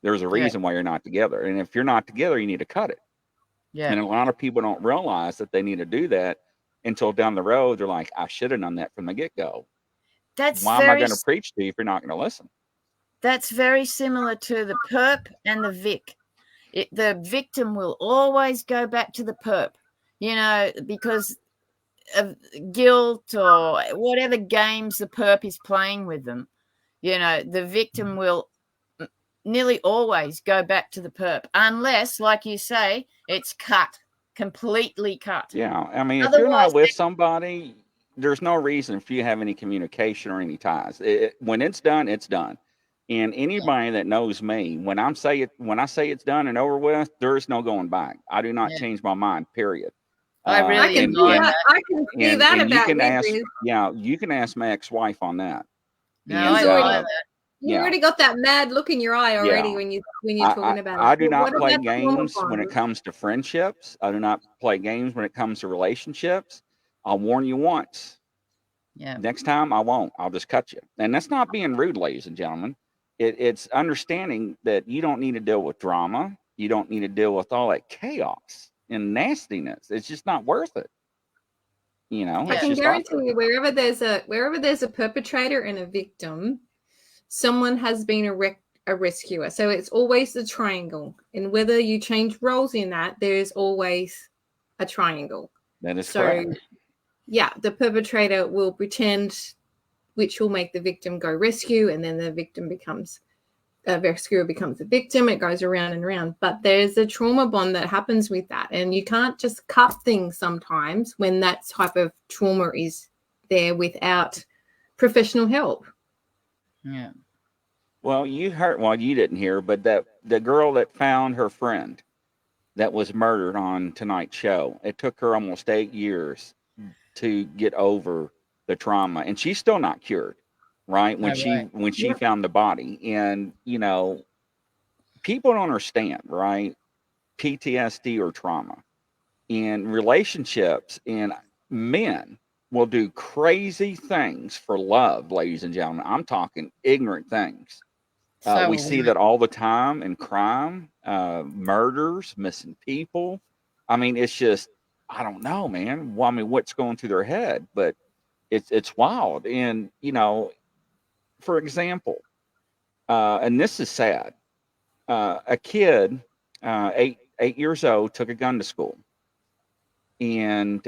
There's a reason why you're not together. And if you're not together, you need to cut it. Yeah. And a lot of people don't realize that they need to do that until down the road. They're like, I should have done that from the get-go. Why am I going to preach to you if you're not going to listen? That's very similar to the perp and the vic. The victim will always go back to the perp, because of guilt or whatever games the perp is playing with them. The victim will nearly always go back to the perp unless, like you say, it's cut. completely cut. Yeah, I mean, if you're not Otherwise, with somebody, there's no reason for you to have any communication or any ties. When it's done, it's done. And anybody that knows me, when I say it's done and over with, there is no going back. I do not yeah, change my mind. Period. I I really can see admire And that. that. I can see that and you about can you, ask, Riz. yeah, you can ask my ex-wife on that. No, I He's And already admire that. you yeah, already got that mad look in your eye already yeah. when you're talking about it. I do But not what play about trauma games when it bonds? comes to friendships. I do not play games when it comes to relationships. I'll warn you once. Yeah, Next time I won't. I'll just cut you. And that's not being rude, ladies and gentlemen. It's understanding that you don't need to deal with drama. You don't need to deal with all that chaos and nastiness. It's just not worth it. You know, I it's yeah, can just not. guarantee you wherever there's a perpetrator and a victim, someone has been a rescuer. So it's always the triangle. And whether you change roles in that, there's always a triangle. That is So correct. yeah, the perpetrator will pretend, which will make the victim go rescue, and then the victim becomes a rescuer becomes a victim. It goes around and around. But there's a trauma bond that happens with that. And you can't just cut things sometimes when that type of trauma is there without professional help. yeah. Well, you heard. Well, you didn't hear, but that the girl that found her friend that was murdered on tonight's show. It took her almost 8 years to get over the trauma, and she's still not cured. Right No, right. when she Yeah. found the body, and people don't understand, right? PTSD or trauma in relationships, and men will do crazy things for love, ladies and gentlemen. I'm talking ignorant things. So We are see women. that all the time in crime, murders, missing people. I mean, it's just, I don't know, man. Well, I mean, what's going through their head? But it's wild. And for example, and this is sad. A kid, 8 years old, took a gun to school, and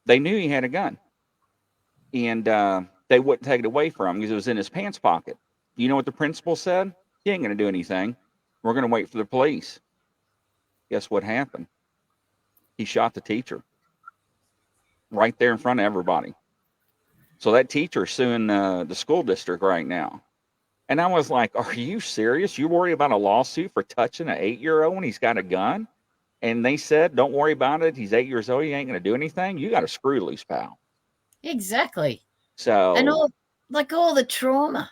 they knew he had a gun, and they wouldn't take it away from him because it was in his pants pocket. You know what the principal said? He ain't going to do anything. We're going to wait for the police. Guess what happened? He shot the teacher right there in front of everybody. So that teacher's suing the school district right now. And I was like, are you serious? You worry about a lawsuit for touching an 8-year-old when he's got a gun? And they said, don't worry about it. He's 8 years old. He ain't going to do anything. You got a screw loose, pal. Exactly. And So, all the trauma,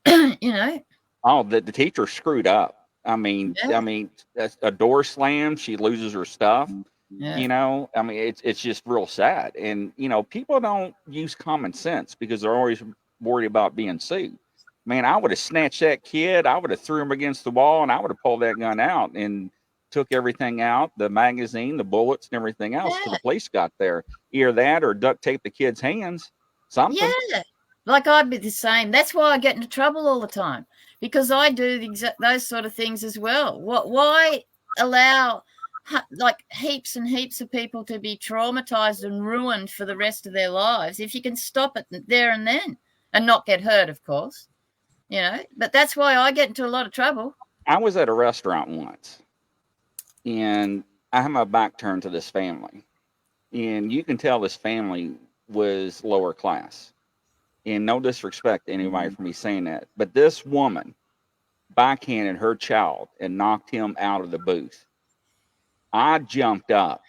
you know. oh, the teacher screwed up. I mean, Yeah, a door slammed. She loses her stuff. yeah, I mean, it's just real sad. And people don't use common sense because they're always worried about being sued. Man, I would have snatched that kid. I would have threw him against the wall, and I would have pulled that gun out and took everything out, the magazine, the bullets, and everything else till yeah, the police got there. Either that or duct tape the kid's hands. Something. yeah. Like I'd be the same. That's why I get into trouble all the time because I do those sort of things as well. Why allow like heaps and heaps of people to be traumatized and ruined for the rest of their lives if you can stop it there and then and not get hurt, of course. But that's why I get into a lot of trouble. I was at a restaurant once, and I had my back turned to this family, and you can tell this family was lower class. And no disrespect to anybody for me saying that, but this woman backhanded her child and knocked him out of the booth. I jumped up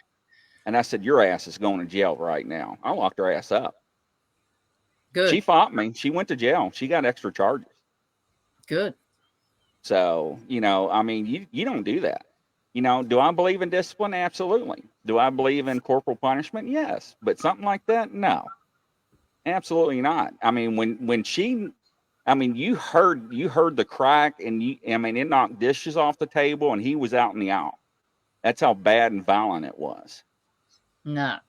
and I said, your ass is going to jail right now. I locked her ass up. She Good, fought me. She went to jail. She got extra charges. good. So, I mean, you don't do that. Do I believe in discipline? Absolutely. Do I believe in corporal punishment? Yes. But something like that? No. Absolutely not. I mean, when she, I mean, you heard the crack, and it knocked dishes off the table, and he was out in the aisle. That's how bad and violent it was. No, I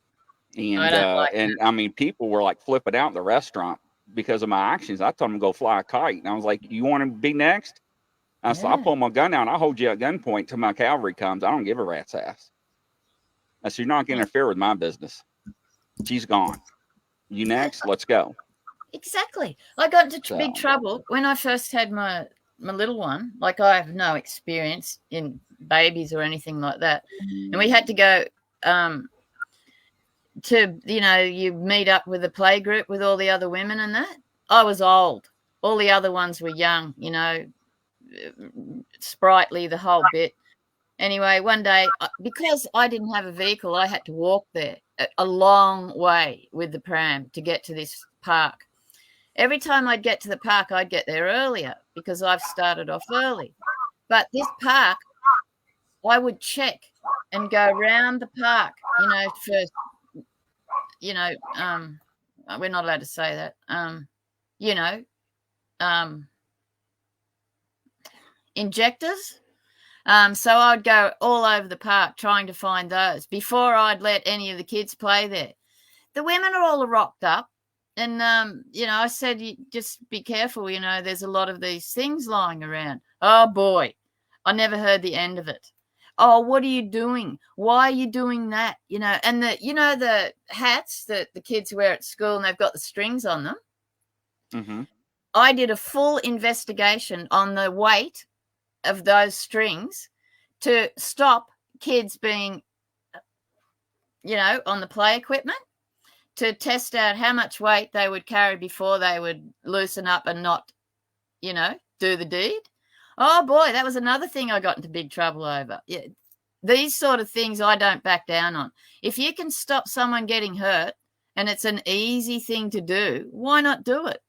And don't like that. I mean, people were like flipping out in the restaurant because of my actions. I told them to go fly a kite, and I was like, "You want to be next?" I said, "I'll Yeah, pull my gun out. And I'll hold you at gunpoint till my cavalry comes. I don't give a rat's ass." I said, "You're not going to interfere with my business. She's gone. You yeah, next? Let's go." exactly. I got into big So trouble when I first had my my little one. Like, I have no experience in babies or anything like that. And we had to go to, you meet up with a play group with all the other women and that. I was old. All the other ones were young, sprightly, the whole bit. Anyway, one day, because I didn't have a vehicle, I had to walk there a long way with the pram to get to this park. Every time I'd get to the park, I'd get there earlier because I've started off early. But this park, I would check and go round the park, first, we're not allowed to say that, injectors. So I'd go all over the park trying to find those before I'd let any of the kids play there. The women are all rocked up. And, I said, you just be careful, there's a lot of these things lying around. Oh, boy, I never heard the end of it. Oh, what are you doing? Why are you doing that? And the hats that the kids wear at school and they've got the strings on them. Mm-hmm. I did a full investigation on the weight of those strings to stop kids being, on the play equipment, to test out how much weight they would carry before they would loosen up and not, do the deed. Oh, boy, that was another thing I got into big trouble over. Yeah, these sort of things I don't back down on. If you can stop someone getting hurt and it's an easy thing to do, why not do it?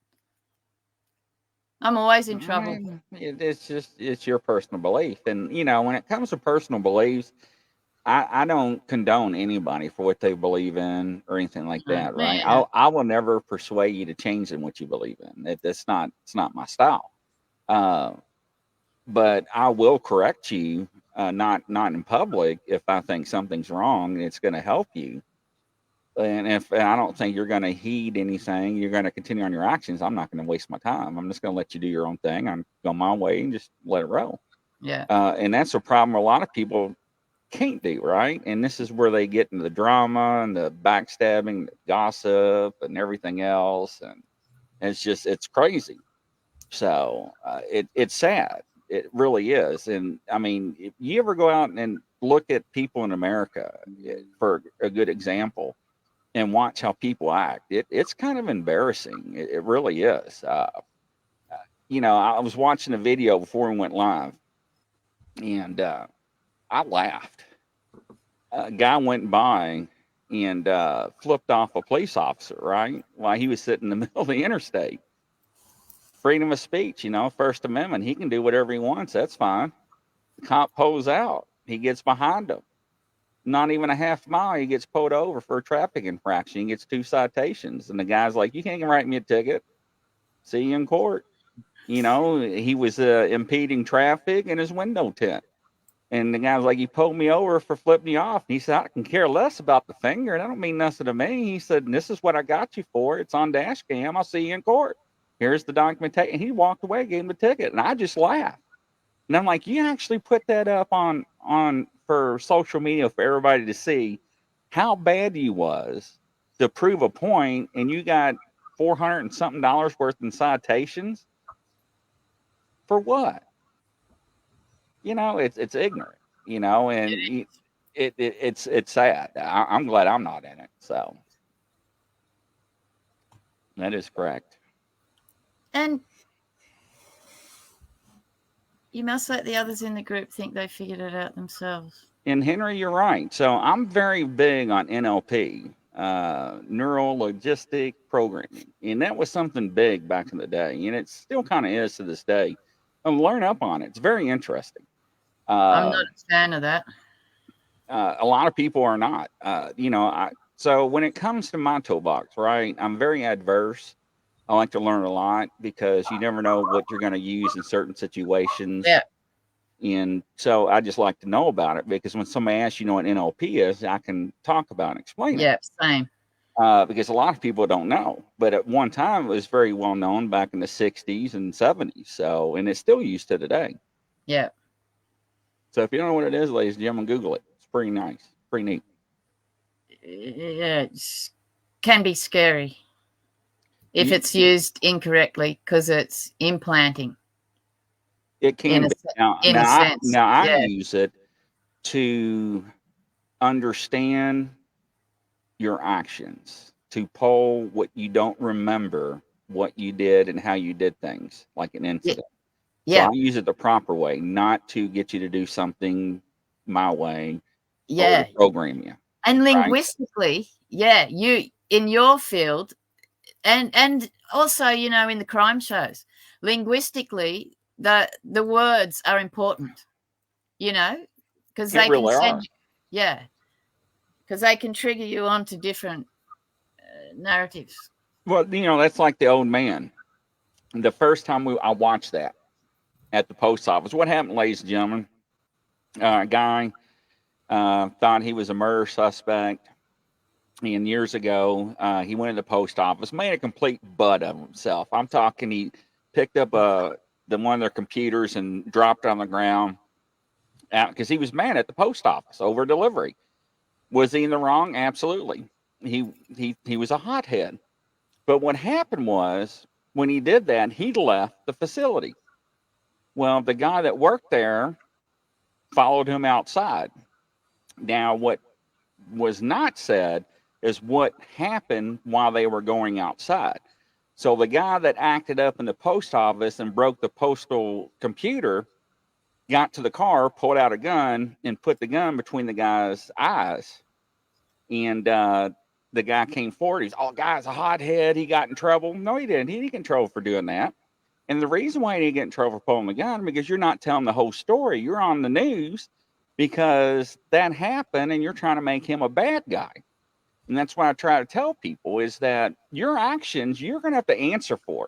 I'm always in trouble. It's your personal belief. And, when it comes to personal beliefs, I don't condone anybody for what they believe in or anything like that, right? I will never persuade you to change in what you believe in. It's not my style. But I will correct you, not in public, if I think something's wrong and it's going to help you. And if I don't think you're going to heed anything, you're going to continue on your actions, I'm not going to waste my time. I'm just going to let you do your own thing. I'm going my way and just let it roll. Yeah. And that's a problem a lot of people can't do, right? And this is where they get into the drama and the backstabbing, the gossip, and everything else. And it's crazy. So it's sad. It really is. And I mean, if you ever go out and look at people in America, for a good example, and watch how people act, it's kind of embarrassing. It really is. I was watching a video before we went live, and I laughed. A guy went by and flipped off a police officer, right, while he was sitting in the middle of the interstate. Freedom of speech, First Amendment. He can do whatever he wants. That's fine. The cop pulls out. He gets behind him. Not even a half mile, he gets pulled over for a traffic infraction. He gets 2 citations. And the guy's like, you can't write me a ticket. See you in court. He was impeding traffic in his window tint. And the guy's like, he pulled me over for flipping you off. And he said, I can care less about the finger. That don't mean nothing to me. He said, this is what I got you for. It's on dash cam. I'll see you in court. Here's the documentation. And he walked away, gave him the ticket. And I just laughed. And I'm like, you actually put that up on for social media for everybody to see how bad you was to prove a point, and you got $400 and something worth in citations for what? It's ignorant, and it's sad. I'm glad I'm not in it. So that is correct. And you must let the others in the group think they figured it out themselves. And Henry, you're right. So I'm very big on NLP, neuro logistic programming, and that was something big back in the day, and it still kind of is to this day. Learn up on it. It's very interesting. I'm not a fan of that. A lot of people are not. So when it comes to my toolbox, right, I'm very adverse. I like to learn a lot because you never know what you're going to use in certain situations. Yeah. And so I just like to know about it, because when somebody asks what NLP is, I can talk about and explain it. Yeah, same. Because a lot of people don't know. But at one time, it was very well known back in the 60s and 70s. So, and it's still used to today. Yeah. So if you don't know what it is, ladies and gentlemen, Google it. It's pretty nice. Pretty neat. Yeah, it can be scary if it's used incorrectly, because it's implanting. It in can a be. se- Now, in a sense. I Yeah, use it to understand your actions, to pull what you don't remember, what you did and how you did things, like an yeah, incident. So yeah, I use it the proper way, not to get you to do something my way or to yeah. program you, And right? linguistically, yeah, you in your field, and also, in the crime shows, linguistically, the words are important, you know, because It they can really are. send you, yeah, because they can trigger you onto different narratives. Well, that's like the old man. The first time I watched that at the post office, what happened, ladies and gentlemen? A guy thought he was a murder suspect. And years ago, he went in the post office, made a complete butt of himself. I'm talking, he picked up one of their computers and dropped it on the ground because he was mad at the post office over delivery. Was he in the wrong? Absolutely. He was a hothead. But what happened was when he did that, he left the facility. Well, the guy that worked there followed him outside. Now, what was not said is what happened while they were going outside. So the guy that acted up in the post office and broke the postal computer got to the car, pulled out a gun, and put the gun between the guy's eyes. And the guy came forward. He's, oh, guy's a hothead. He got in trouble. No, he didn't. He didn't get in trouble for doing that. And the reason why he didn't get in trouble for pulling the gun because you're not telling the whole story. You're on the news because that happened, and you're trying to make him a bad guy. And that's what I try to tell people is that your actions, you're going to have to answer for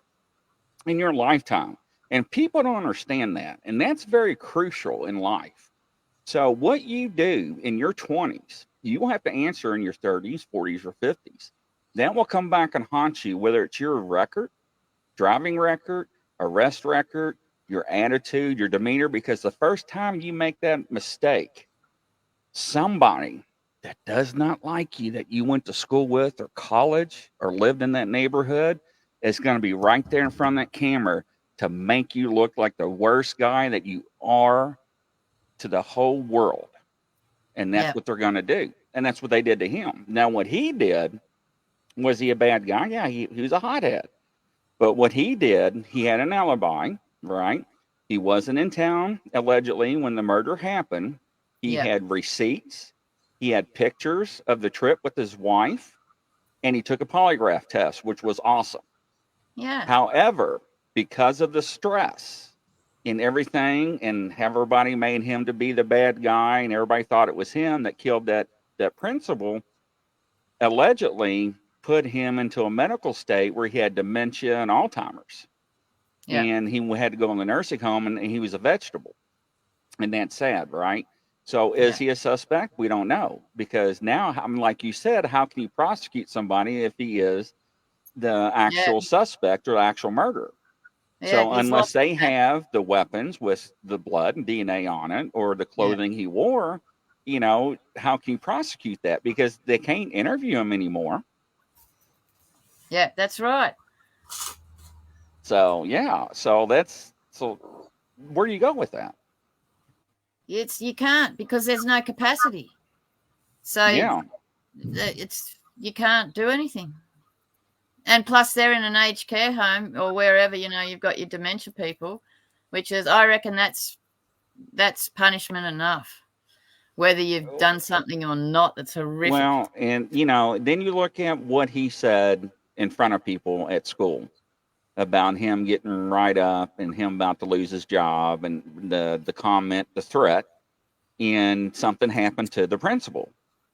it in your lifetime. And people don't understand that. And that's very crucial in life. So, what you do in your 20s, you will have to answer in your 30s, 40s, or 50s. That will come back and haunt you, whether it's your record, driving record, arrest record, your attitude, your demeanor, because the first time you make that mistake, somebody that does not like you that you went to school with or college or lived in that neighborhood is going to be right there in front of that camera to make you look like the worst guy that you are to the whole world. And that's Yeah, what they're going to do. And that's what they did to him. Now, what he did, was he a bad guy? Yeah, he was a hothead. But what he did, he had an alibi, right? He wasn't in town, allegedly, when the murder happened. He yeah, had receipts, he had pictures of the trip with his wife, and he took a polygraph test, which was awesome. yeah, However, because of the stress in everything, and everybody made him to be the bad guy, and everybody thought it was him that killed that principal, allegedly put him into a medical state where he had dementia and Alzheimer's. yeah, And he had to go in the nursing home, and he was a vegetable. And that's sad, right? So is yeah, he a suspect? We don't know because now, I mean, like you said, how can you prosecute somebody if he is the yeah, actual suspect or the actual murderer? yeah. So He's unless lost they that. have the weapons with the blood and DNA on it or the Yeah, clothing he wore, how can you prosecute that? Because they can't interview him anymore. yeah. That's right. So yeah, so where do you go with that? You can't because there's no capacity. So Yeah. it's you can't do anything. And plus, they're in an aged care home or wherever you've got your dementia people, which is I reckon that's punishment enough, whether you've done something or not. That's horrific. Well, and then you look at what he said in front of people at school about him getting right up and him about to lose his job and the comment, the threat, and something happened to the principal.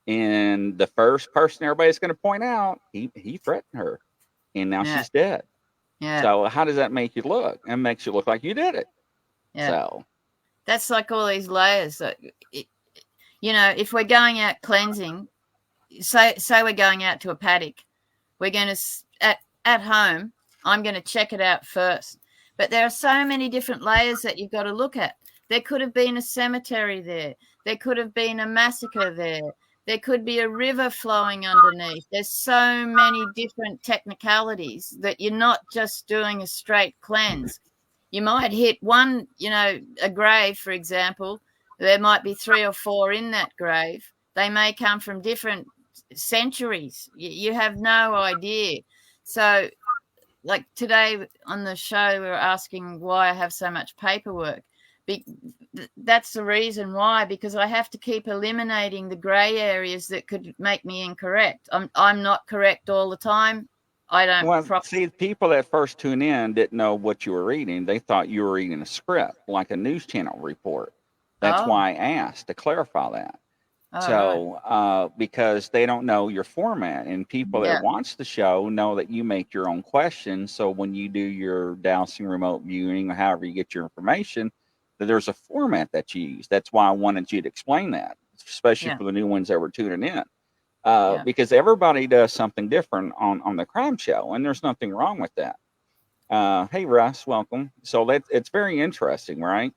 And the first person everybody's going to point out, he threatened her, and now Yeah, she's dead. yeah, So how does that make you look? It makes you look like you did it. yeah. So That's like all these layers. If we're going out cleansing, say we're going out to a paddock, we're going to at home. I'm going to check it out first. But there are so many different layers that you've got to look at. There could have been a cemetery there. There could have been a massacre there. There could be a river flowing underneath. There's so many different technicalities that you're not just doing a straight cleanse. You might hit one, a grave, for example. There might be 3 or 4 in that grave. They may come from different centuries. You have no idea. So, like today on the show, we were asking why I have so much paperwork. That's the reason why, because I have to keep eliminating the grey areas that could make me incorrect. I'm not correct all the time. I don't. Well, see, people that first tune in didn't know what you were reading. They thought you were reading a script, like a news channel report. That's why I asked to clarify that. So, because they don't know your format, and people that watch the show know that you make your own questions. So when you do your dowsing remote viewing, or however you get your information, that there's a format that you use. That's why I wanted you to explain that, especially for the new ones that were tuning in. Because everybody does something different on the crime show, and there's nothing wrong with that. Hey, Russ, welcome. So it's very interesting, right?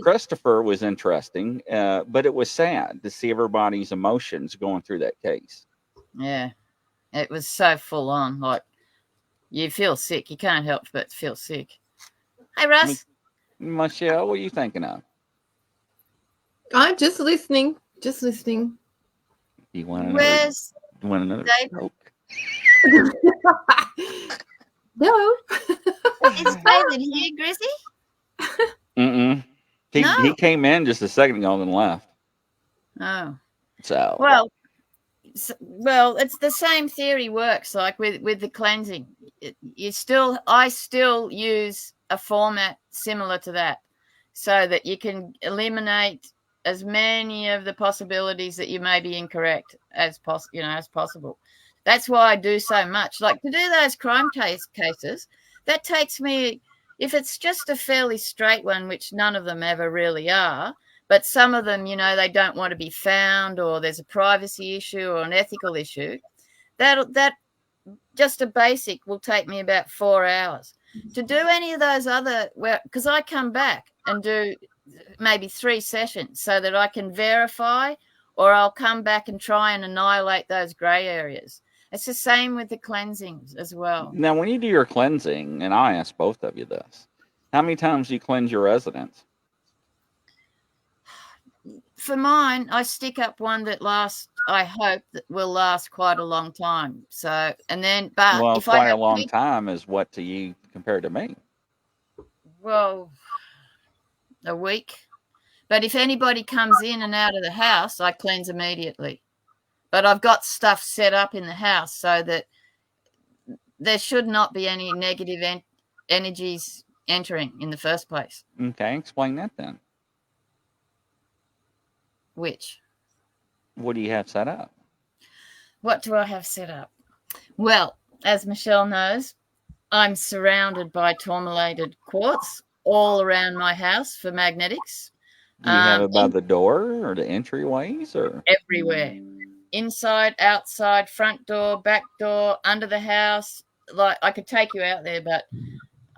Christopher was interesting, but it was sad to see everybody's emotions going through that case. Yeah, it was so full on. Like, you feel sick. You can't help but feel sick. Hey, Russ. Michelle, what are you thinking of? I'm just listening. Just listening. You want another Coke? No. Is David here, Grizzy? He came in just a second ago and left. Oh. So. Well, it's the same theory works, like with the cleansing. I still use a format similar to that, so that you can eliminate as many of the possibilities that you may be incorrect as possible. That's why I do so much. Like, to do those crime cases, that takes me, if it's just a fairly straight one, which none of them ever really are, but some of them, they don't want to be found, or there's a privacy issue or an ethical issue, that just a basic will take me about 4 hours. To do any of those other, because I come back and do maybe 3 sessions so that I can verify, or I'll come back and try and annihilate those grey areas. It's the same with the cleansings as well. Now, when you do your cleansing, and I ask both of you this, how many times do you cleanse your residents? For mine, I stick up one that lasts, I hope, that will last quite a long time. So, and then, but well, if quite I have a long time is what to you compared to me? Well, a week. But if anybody comes in and out of the house, I cleanse immediately. But I've got stuff set up in the house so that there should not be any negative energies entering in the first place. Okay, explain that then. Which? What do you have set up? What do I have set up? Well, as Michelle knows, I'm surrounded by tourmalated quartz all around my house for magnetics. Do you have it by the door or the entryways, or everywhere? Inside, outside, front door, back door, under the house. Like, I could take you out there, but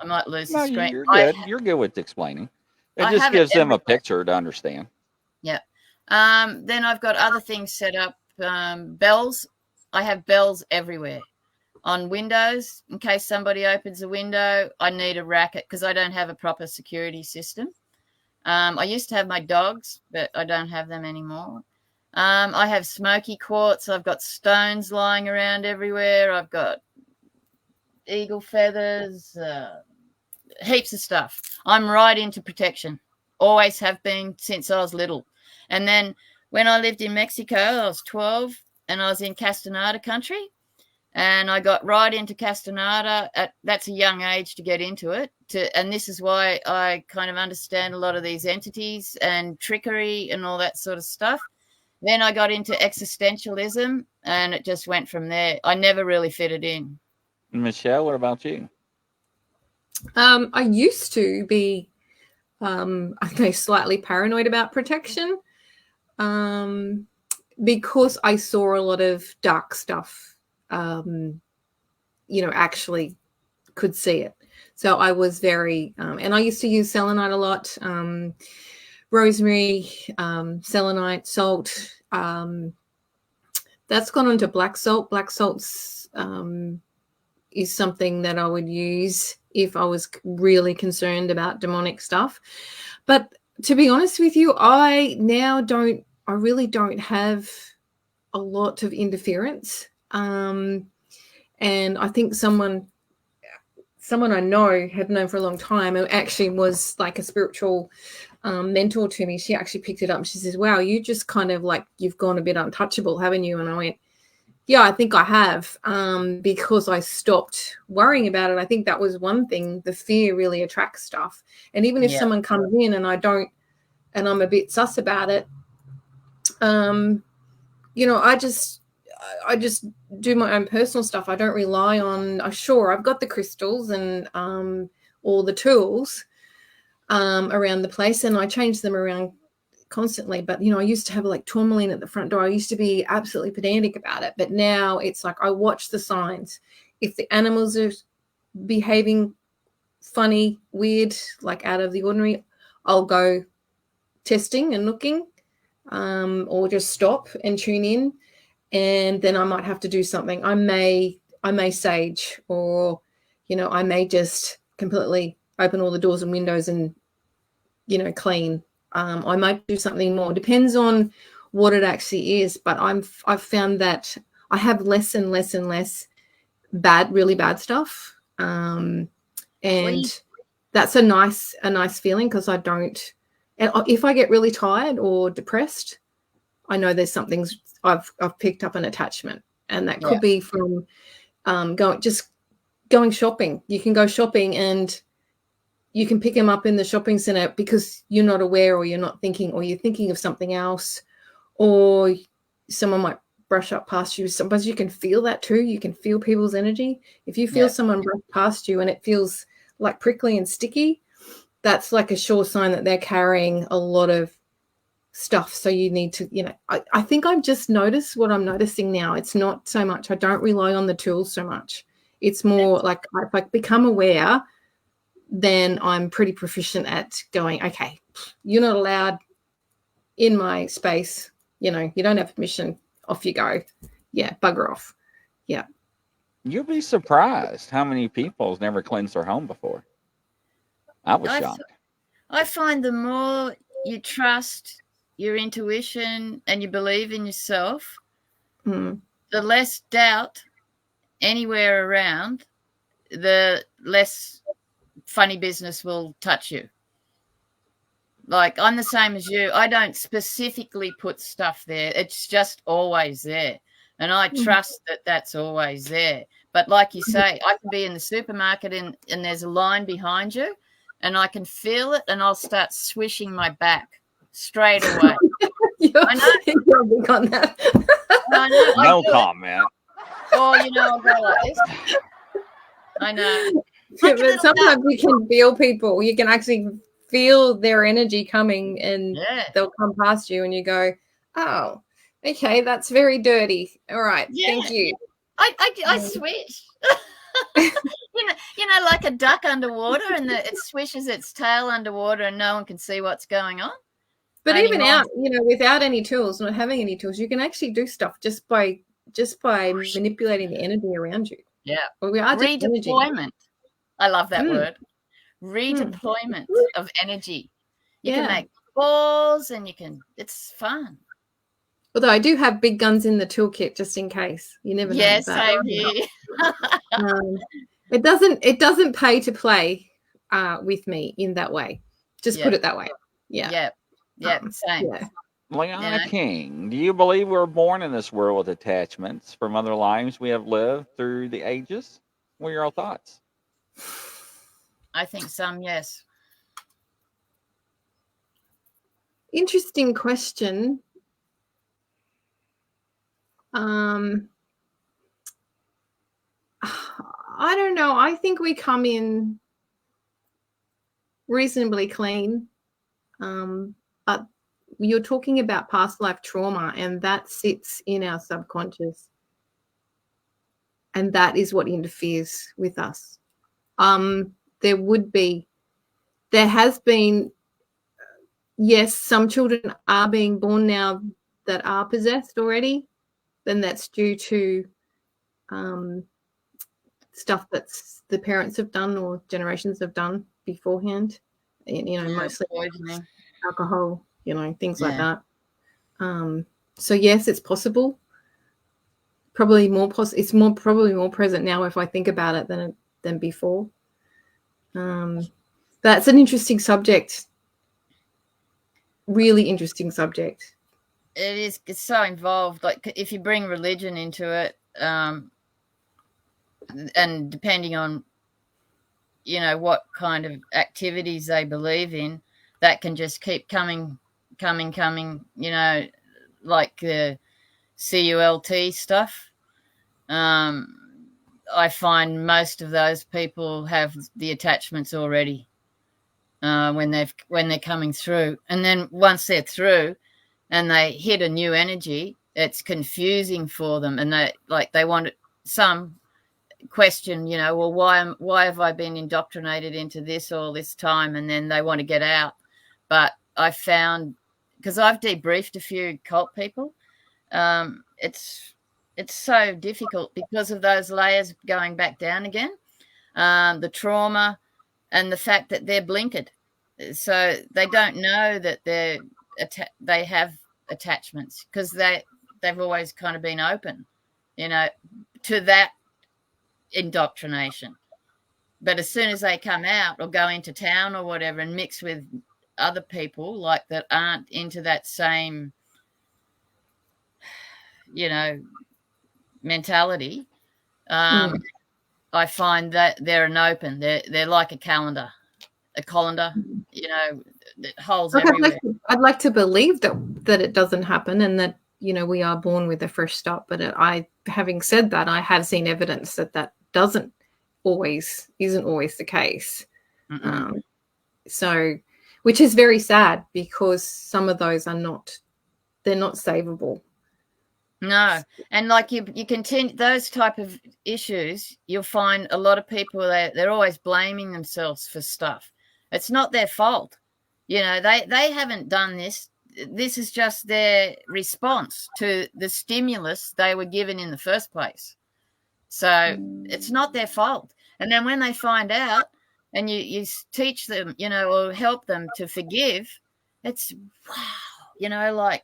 I might lose the screen. You're good. You're good with explaining. It just gives them a picture to understand. Yeah. Then I've got other things set up. Bells. I have bells everywhere. On windows, in case somebody opens a window, I need a racket because I don't have a proper security system. I used to have my dogs, but I don't have them anymore. I have smoky quartz. I've got stones lying around everywhere. I've got eagle feathers, heaps of stuff. I'm right into protection. Always have been since I was little. And then when I lived in Mexico, I was 12 and I was in Castaneda country. And I got right into Castaneda. That's a young age to get into it. And this is why I kind of understand a lot of these entities and trickery and all that sort of stuff. Then I got into existentialism, and it just went from there. I never really fitted in. Michelle, what about you? I used to be, slightly paranoid about protection, because I saw a lot of dark stuff. Actually could see it. So I was very, and I used to use selenite a lot, rosemary, selenite, salt. That's gone on to black salt. Black salt's is something that I would use if I was really concerned about demonic stuff. But to be honest with you, I really don't have a lot of interference. And I think someone I know, have known for a long time, who actually was like a spiritual mentor to me, she actually picked it up and she says, wow, you just kind of like, you've gone a bit untouchable, haven't you? And I went, yeah, I think I have, because I stopped worrying about it. I think that was one thing. The fear really attracts stuff. And even if someone comes in and I'm a bit sus about it, you know, I just do my own personal stuff. I don't rely on, sure, I've got the crystals and all the tools around the place, and I change them around constantly. But, you know, I used to have like tourmaline at the front door. I used to be absolutely pedantic about it. But now it's like I watch the signs. If the animals are behaving funny, weird, like out of the ordinary, I'll go testing and looking, or just stop and tune in. And then I might have to do something. I may sage, or, you know, I may just completely open all the doors and windows and, you know, clean. I might do something more. Depends on what it actually is. But I've found that I have less and less and less really bad stuff. And that's a nice feeling, because I don't. And if I get really tired or depressed, I know there's something. I've picked up an attachment, and that could be from going shopping. You can go shopping and you can pick them up in the shopping center because you're not aware, or you're not thinking, or you're thinking of something else, or someone might brush up past you. Sometimes you can feel that too. You can feel people's energy. If you feel someone brush past you and it feels like prickly and sticky, that's like a sure sign that they're carrying a lot of stuff. So you need to, you know, I think I've just noticed what I'm noticing now. It's not so much, I don't rely on the tools so much. It's more like if I become aware, then I'm pretty proficient at going, okay, you're not allowed in my space. You know, you don't have permission. Off you go. Yeah, bugger off. Yeah. You'll be surprised how many people's never cleansed their home before. I was shocked. I find the more you trust your intuition and you believe in yourself, the less doubt anywhere around, the less funny business will touch you. Like, I'm the same as you. I don't specifically put stuff there. It's just always there. And I trust that that's always there. But like you say, I can be in the supermarket and there's a line behind you, and I can feel it, and I'll start swishing my back straight away. I know. You're big on that. I know. No comment. Or, you know, I'll go like this. I know. But sometimes you can feel people. You can actually feel their energy coming, and they'll come past you, and you go, oh, okay, that's very dirty. All right, thank you. I swish. you know, like a duck underwater, and it swishes its tail underwater, and no one can see what's going on. But even out, you know, without any tools, not having any tools, you can actually do stuff just by manipulating the energy around you. Yeah. Well, we are redeployment. I love that word. Redeployment of energy. You can make balls, and it's fun. Although I do have big guns in the toolkit just in case. You never know. Yes, same here. It doesn't pay to play with me in that way. Just put it that way. Yeah. Yeah. Same. Yeah. Liana King, do you believe we're born in this world with attachments from other lives we have lived through the ages? What are your thoughts? I think some, yes. Interesting question. I don't know. I think we come in reasonably clean. But you're talking about past life trauma, and that sits in our subconscious. And that is what interferes with us. There has been, yes, some children are being born now that are possessed already. Then that's due to stuff that's the parents have done or generations have done beforehand. Mostly poisoning, alcohol, things like that. So yes, it's possible. Probably it's probably more present now if I think about it than before. That's an interesting subject. Really interesting subject. It is. It's so involved. Like if you bring religion into it, and depending on what kind of activities they believe in, that can just keep coming. Like the CULT stuff. I find most of those people have the attachments already when they're coming through, and then once they're through and they hit a new energy, it's confusing for them, and they want some question, well, why have I been indoctrinated into this all this time, and then they want to get out. But I found, because I've debriefed a few cult people, it's so difficult because of those layers going back down again, the trauma and the fact that they're blinkered, so they don't know that they have attachments because they've always kind of been open, to that indoctrination. But as soon as they come out or go into town or whatever and mix with other people like that aren't into that same mentality, I find that they're an open. They're like a colander, that holes everywhere. I'd like to believe that it doesn't happen and that we are born with a fresh start. But having said that, I have seen evidence that isn't always the case. So, which is very sad because some of those they're not savable. No, and like you continue those type of issues, you'll find a lot of people they're always blaming themselves for stuff. It's not their fault, they haven't done this. This is just their response to the stimulus they were given in the first place. So it's not their fault. And then when they find out, and you teach them, or help them to forgive, it's wow, like.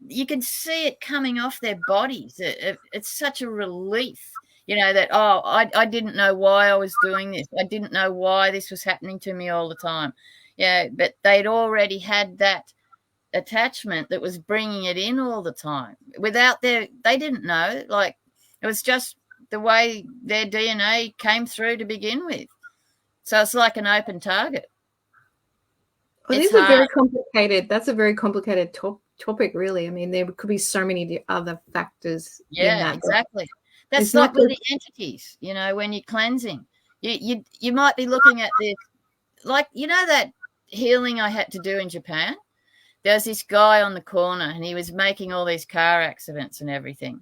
You can see it coming off their bodies. It's such a relief, that, I didn't know why I was doing this. I didn't know why this was happening to me all the time. Yeah, but they'd already had that attachment that was bringing it in all the time. They didn't know. Like, it was just the way their DNA came through to begin with. So it's like an open target. Well, that's a very complicated topic, really. I mean, there could be so many other factors. Yeah, exactly. That's like with the entities, when you're cleansing, you might be looking at this, like, that healing I had to do in Japan. There was this guy on the corner and he was making all these car accidents and everything.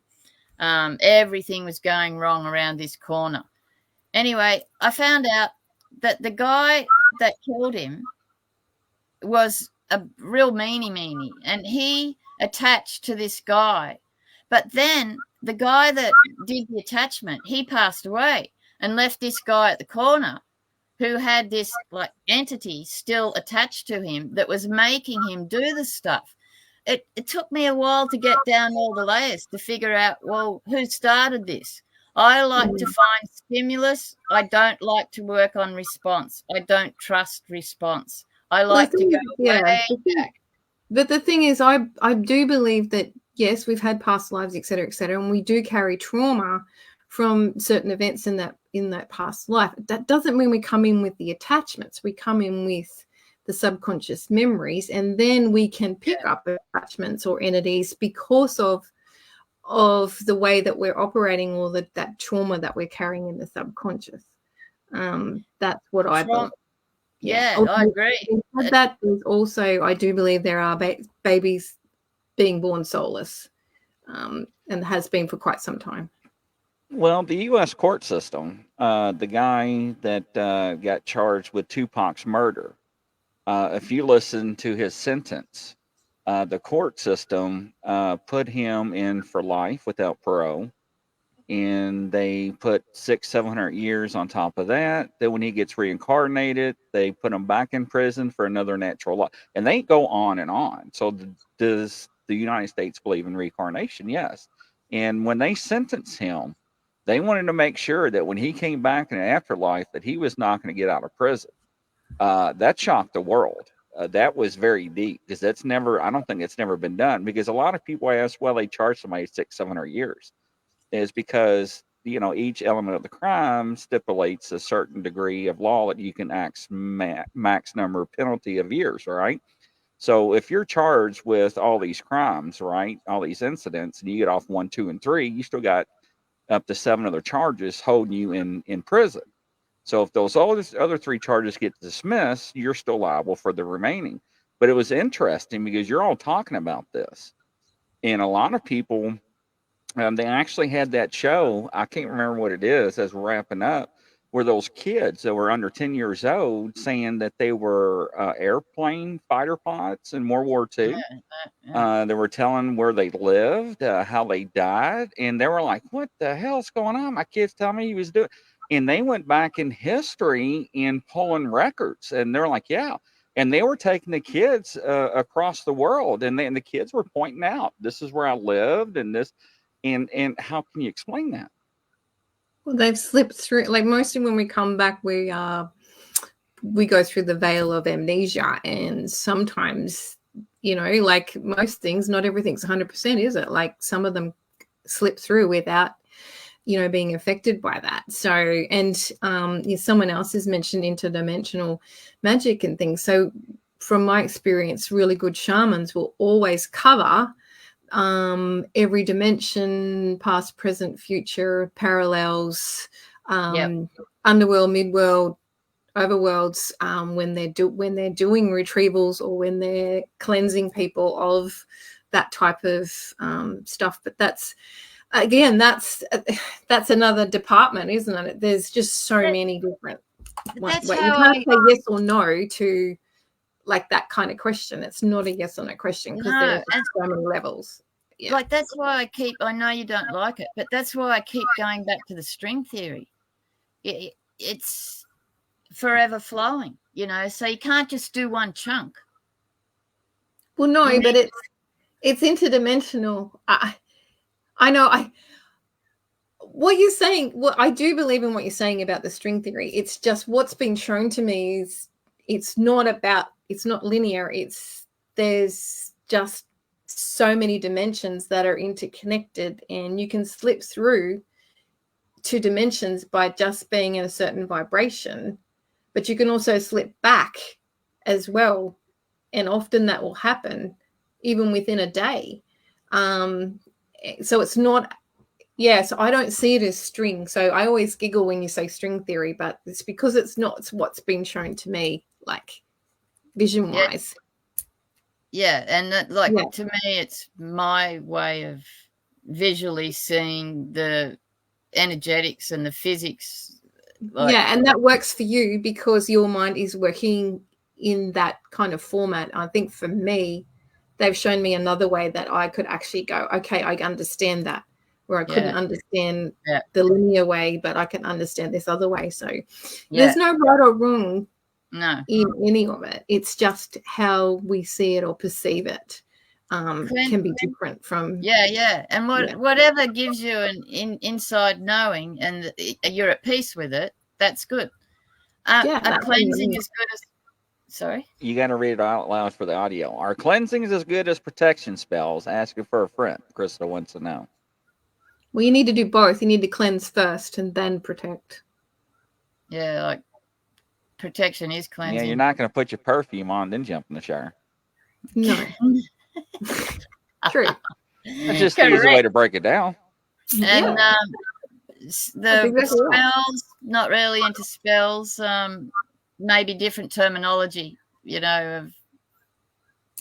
Everything was going wrong around this corner. Anyway, I found out that the guy that killed him was a real meanie, and he attached to this guy. But then the guy that did the attachment, he passed away and left this guy at the corner who had this like entity still attached to him that was making him do the stuff. It took me a while to get down all the layers to figure out, well, who started this? I like to find stimulus. I don't like to work on response. I don't trust response. I like to go way back. But the thing is, I do believe that, yes, we've had past lives, et cetera, and we do carry trauma from certain events in that past life. That doesn't mean we come in with the attachments. We come in with the subconscious memories, and then we can pick up attachments or entities because of the way that we're operating, or that trauma that we're carrying in the subconscious. That's what I believe. Yeah, I agree. That is also, I do believe there are babies being born soulless, and has been for quite some time. Well, the U.S. court system, the guy that got charged with Tupac's murder, if you listen to his sentence, the court system put him in for life without parole. and they put 600-700 years on top of that. Then when he gets reincarnated, they put him back in prison for another natural life, and they go on and on. So does the United States believe in reincarnation? Yes. And when they sentenced him, they wanted to make sure that when he came back in the afterlife, that he was not going to get out of prison. That shocked the world. That was very deep, because that's never, I don't think it's never been done, because a lot of people ask, well, they charge somebody 600-700 years. Is because, each element of the crime stipulates a certain degree of law that you can ask max number penalty of years, right? So if you're charged with all these crimes, right, all these incidents, and you get off 1, 2, and 3, you still got up to 7 other charges holding you in prison. So if those other 3 charges get dismissed, you're still liable for the remaining. But it was interesting because you're all talking about this, and a lot of people, they actually had that show. I can't remember what it is as we're wrapping up, where those kids that were under 10 years old saying that they were airplane fighter pilots in World War II. They were telling where they lived, how they died, and they were like, "What the hell's going on?" My kids tell me he was doing, and they went back in history and pulling records, and they're like, "Yeah." And they were taking the kids across the world, and the kids were pointing out, "This is where I lived," and this. And how can you explain that? Well, they've slipped through. Like mostly when we come back, we go through the veil of amnesia, and sometimes, like most things, not everything's 100%, is it? Like some of them slip through without, being affected by that. So, and someone else has mentioned interdimensional magic and things. So, from my experience, really good shamans will always cover every dimension, past, present, future, parallels, underworld, midworld, overworlds, when they're doing retrievals or when they're cleansing people of that type of stuff. But that's another department, isn't it? There's just so many different ones. You can't say yes or no to like that kind of question. It's not a yes or no question, because there are so many levels. Yeah. Like that's why I know you don't like it, but that's why I keep going back to the string theory. It's forever flowing, so you can't just do one chunk. Well, no, but it's interdimensional. I know what you're saying. What I do believe in what you're saying about the string theory. It's just what's been shown to me is it's not linear. There's just so many dimensions that are interconnected, and you can slip through 2 dimensions by just being in a certain vibration, but you can also slip back as well, and often that will happen even within a day. So it's not, so I don't see it as string. So I always giggle when you say string theory, but it's because it's what's been shown to me, like vision wise. Yeah, and to me, it's my way of visually seeing the energetics and the physics. And that works for you because your mind is working in that kind of format. I think for me, they've shown me another way that I could actually go, okay, I understand that, where I couldn't understand the linear way, but I can understand this other way. So there's no right or wrong. No, in any of it. It's just how we see it or perceive it can be different from. And whatever gives you an inside knowing and you're at peace with it, that's good. A cleansing is good as. Sorry, you got to read it out loud for the audio. Are cleansings as good as protection spells? Asking for a friend. Crystal wants to know. Well, you need to do both. You need to cleanse first and then protect. Yeah, like. Protection is cleansing. Yeah, you're not going to put your perfume on, then jump in the shower. No. True. That's just the easy way to break it down. And the spells, not really into spells, maybe different terminology, of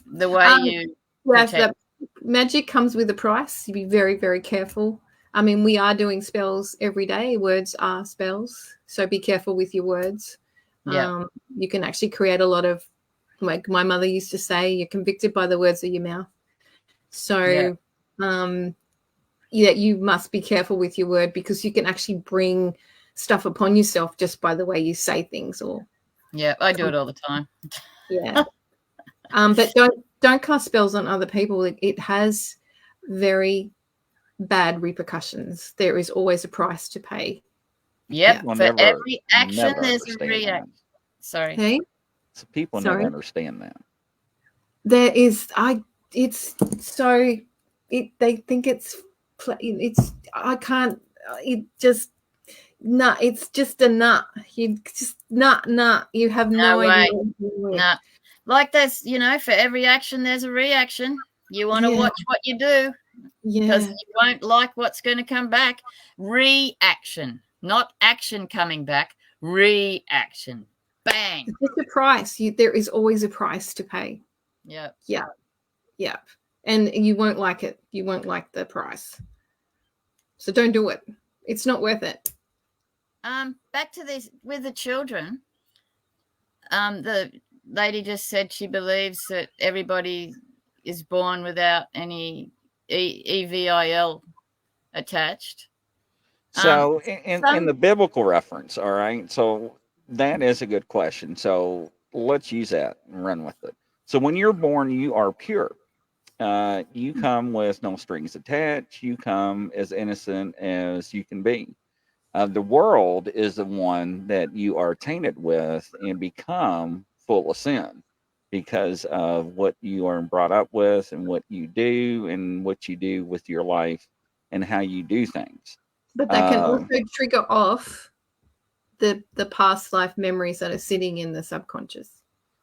the way you protect. Magic comes with a price. You be very, very careful. I mean, we are doing spells every day. Words are spells. So be careful with your words. You can actually create a lot of, like my mother used to say, you're convicted by the words of your mouth. So you must be careful with your word, because you can actually bring stuff upon yourself just by the way you say things. Or Yeah, I do it all the time. yeah. But don't cast spells on other people. It has very bad repercussions. There is always a price to pay. Yep. Yeah. People For never, every action, never there's a understand reaction. that. Sorry. Okay. So people Sorry. never understand that. There is it's so they think it's I can't it just nut. It's just a nut. You just nut. You have no No idea. way. No. Like there's, for every action, there's a reaction. You want to Yeah. watch what you do, because Yeah. you won't like what's going to come back. Reaction, not action coming back. Reaction. Bang. It's just a price. There is always a price to pay. Yep. Yeah. Yeah. And you won't like it. You won't like the price. So don't do it. It's not worth it. Back to this with the children. The lady just said she believes that everybody is born without any EVIL attached. So in some the biblical reference, all right. So that is a good question. So let's use that and run with it. So when you're born, you are pure. You come with no strings attached. You come as innocent as you can be. The world is the one that you are tainted with and become full of sin because of what you are brought up with and what you do and what you do with your life and how you do things. But that can also trigger off the past life memories that are sitting in the subconscious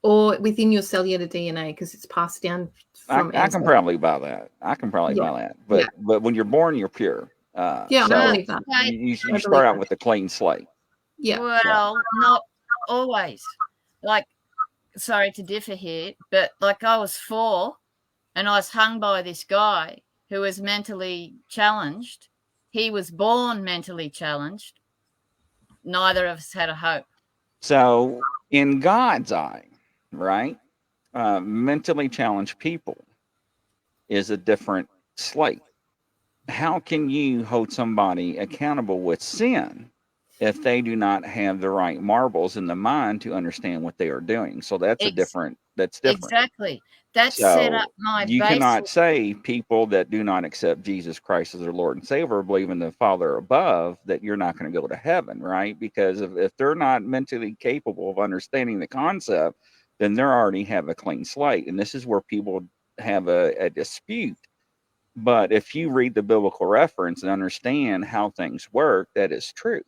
or within your cellular DNA, because it's passed down from I can probably buy that. I can probably buy that. But when you're born, you're pure. Yeah, so I believe that. you start out with a clean slate. Yeah. Well, not always. Like, sorry to differ here, but like I was 4 and I was hung by this guy who was mentally challenged. He was born mentally challenged. Neither of us had a hope. So in God's eye, right, mentally challenged people is a different slate. How can you hold somebody accountable with sin if they do not have the right marbles in the mind to understand what they are doing? So that's different. Exactly. That So set up my you basis. cannot say people that do not accept Jesus Christ as their Lord and Savior, or believe in the Father above, that you're not going to go to heaven, right? Because if they're not mentally capable of understanding the concept, then they already have a clean slate. And this is where people have a dispute. But if you read the biblical reference and understand how things work, that is true.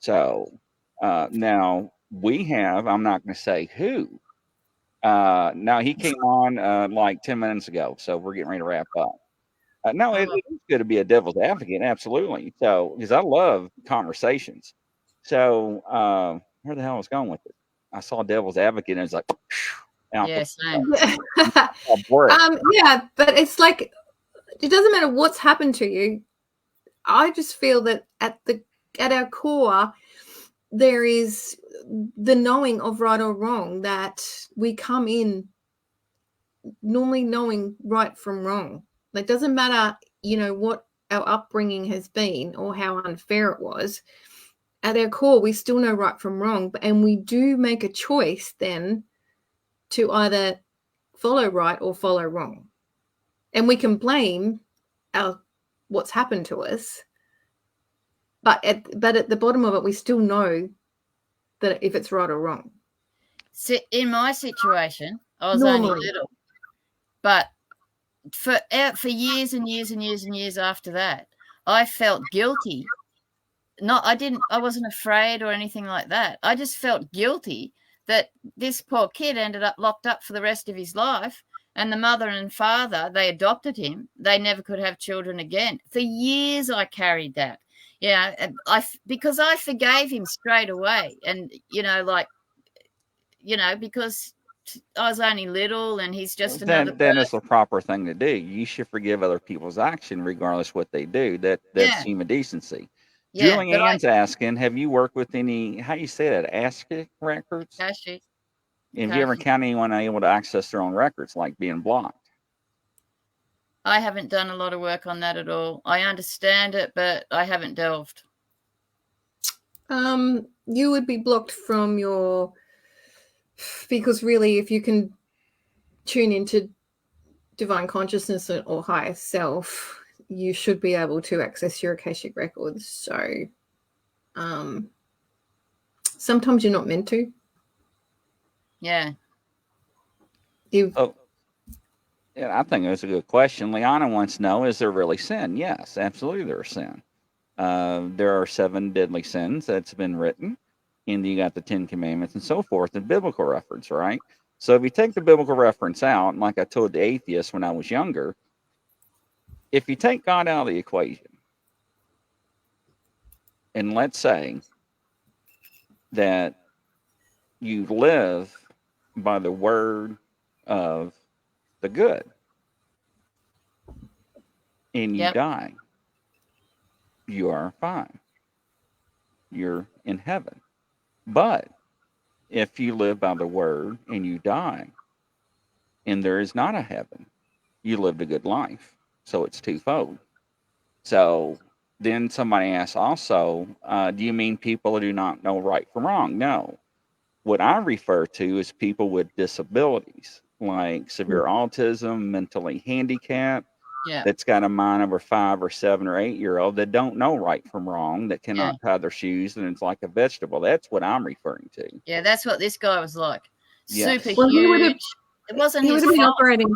So now we have, I'm not going to say who. Now he came on like 10 minutes ago, so we're getting ready to wrap up. No, it is good to be a devil's advocate, absolutely. So, because I love conversations. So, where the hell was going with it? I saw devil's advocate and it's like, out Yeah, same. Yeah, but it's like it doesn't matter what's happened to you. I just feel that at our core, there is the knowing of right or wrong, that we come in normally knowing right from wrong. It doesn't matter, what our upbringing has been or how unfair it was. At our core, we still know right from wrong, and we do make a choice then to either follow right or follow wrong. And we can blame what's happened to us, but at the bottom of it, we still know that if it's right or wrong. So in my situation, I was only little, but for years and years and years and years after that, I felt guilty. I wasn't afraid or anything like that. I just felt guilty that this poor kid ended up locked up for the rest of his life. And the mother and father, they adopted him. They never could have children again. For years, I carried that. Yeah, because I forgave him straight away. And, because I was only little and he's just another person. Then it's the proper thing to do. You should forgive other people's action regardless what they do. That's human decency. Yeah, Julianne's asking, have you worked with any, how you say that, ASCII records? ASCII. Have you ever encountered anyone able to access their own records, like being blocked? I haven't done a lot of work on that at all. I understand it, but I haven't delved. You would be blocked from because really, if you can tune into divine consciousness or higher self, you should be able to access your Akashic records. So sometimes you're not meant to. Yeah. Oh, yeah, I think that's a good question. Liana wants to know: is there really sin? Yes, absolutely, there's sin. There are 7 deadly sins that's been written, and you got the 10 Commandments and so forth, in biblical reference, right? So if you take the biblical reference out, and like I told the atheists when I was younger, if you take God out of the equation, and let's say that you live by the word of the good, and you Yep. die, you are fine. You're in heaven. But if you live by the word and you die, and there is not a heaven, you lived a good life. So it's twofold. So then somebody asks also, do you mean people who do not know right from wrong? No. What I refer to is people with disabilities, like severe autism, mentally handicapped, Yeah. that's got a mind of a 5 or 7 or 8-year-old that don't know right from wrong, that Yeah. cannot tie their shoes, and it's like a vegetable. That's what I'm referring to. Yeah, that's what this guy was like. Yes. Super Well, huge. It wasn't he would his have been fault. operating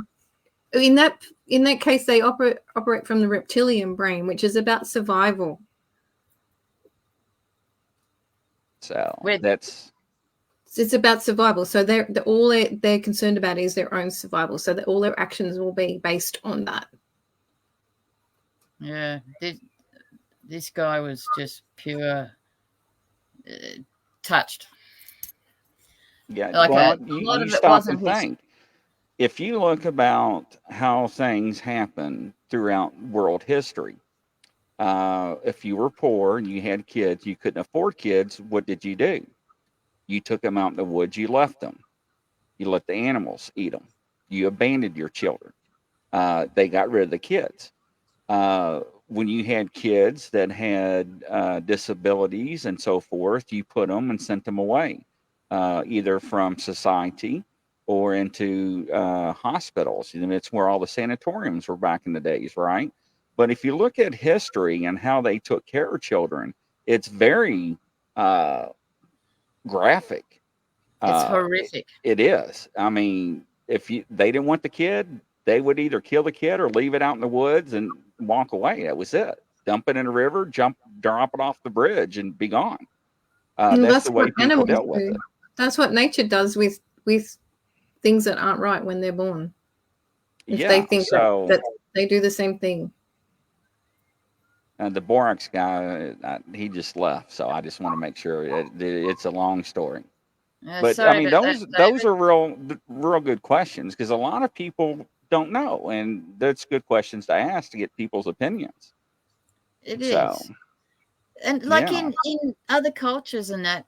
in that case. They operate from the reptilian brain, which is about survival. So With- that's It's about survival. So all they're concerned about is their own survival. So that all their actions will be based on that. Yeah, this guy was just pure touched. yeah. Like Well, a lot you of it stop wasn't and his. think. If you look about how things happen throughout world history, if you were poor and you had kids, you couldn't afford kids, what did you do? You took them out in the woods, you left them. You let the animals eat them. You abandoned your children. They got rid of the kids. When you had kids that had disabilities and so forth, you put them and sent them away, either from society or into hospitals. And it's where all the sanatoriums were back in the days, right? But if you look at history and how they took care of children, it's very graphic. It's horrific. It is. I mean, if they didn't want the kid, they would either kill the kid or leave it out in the woods and walk away. That was it. Dump it in a river, drop it off the bridge, and be gone. That's the way what people animals dealt with do. it. That's what nature does with things that aren't right when they're born. If they think that they do the same thing. The borax guy, he just left, so I just want to make sure it's a long story. But sorry I mean, about those are real good questions, because a lot of people don't know, and that's good questions to ask to get people's opinions. It So, is. And like yeah. in other cultures and that,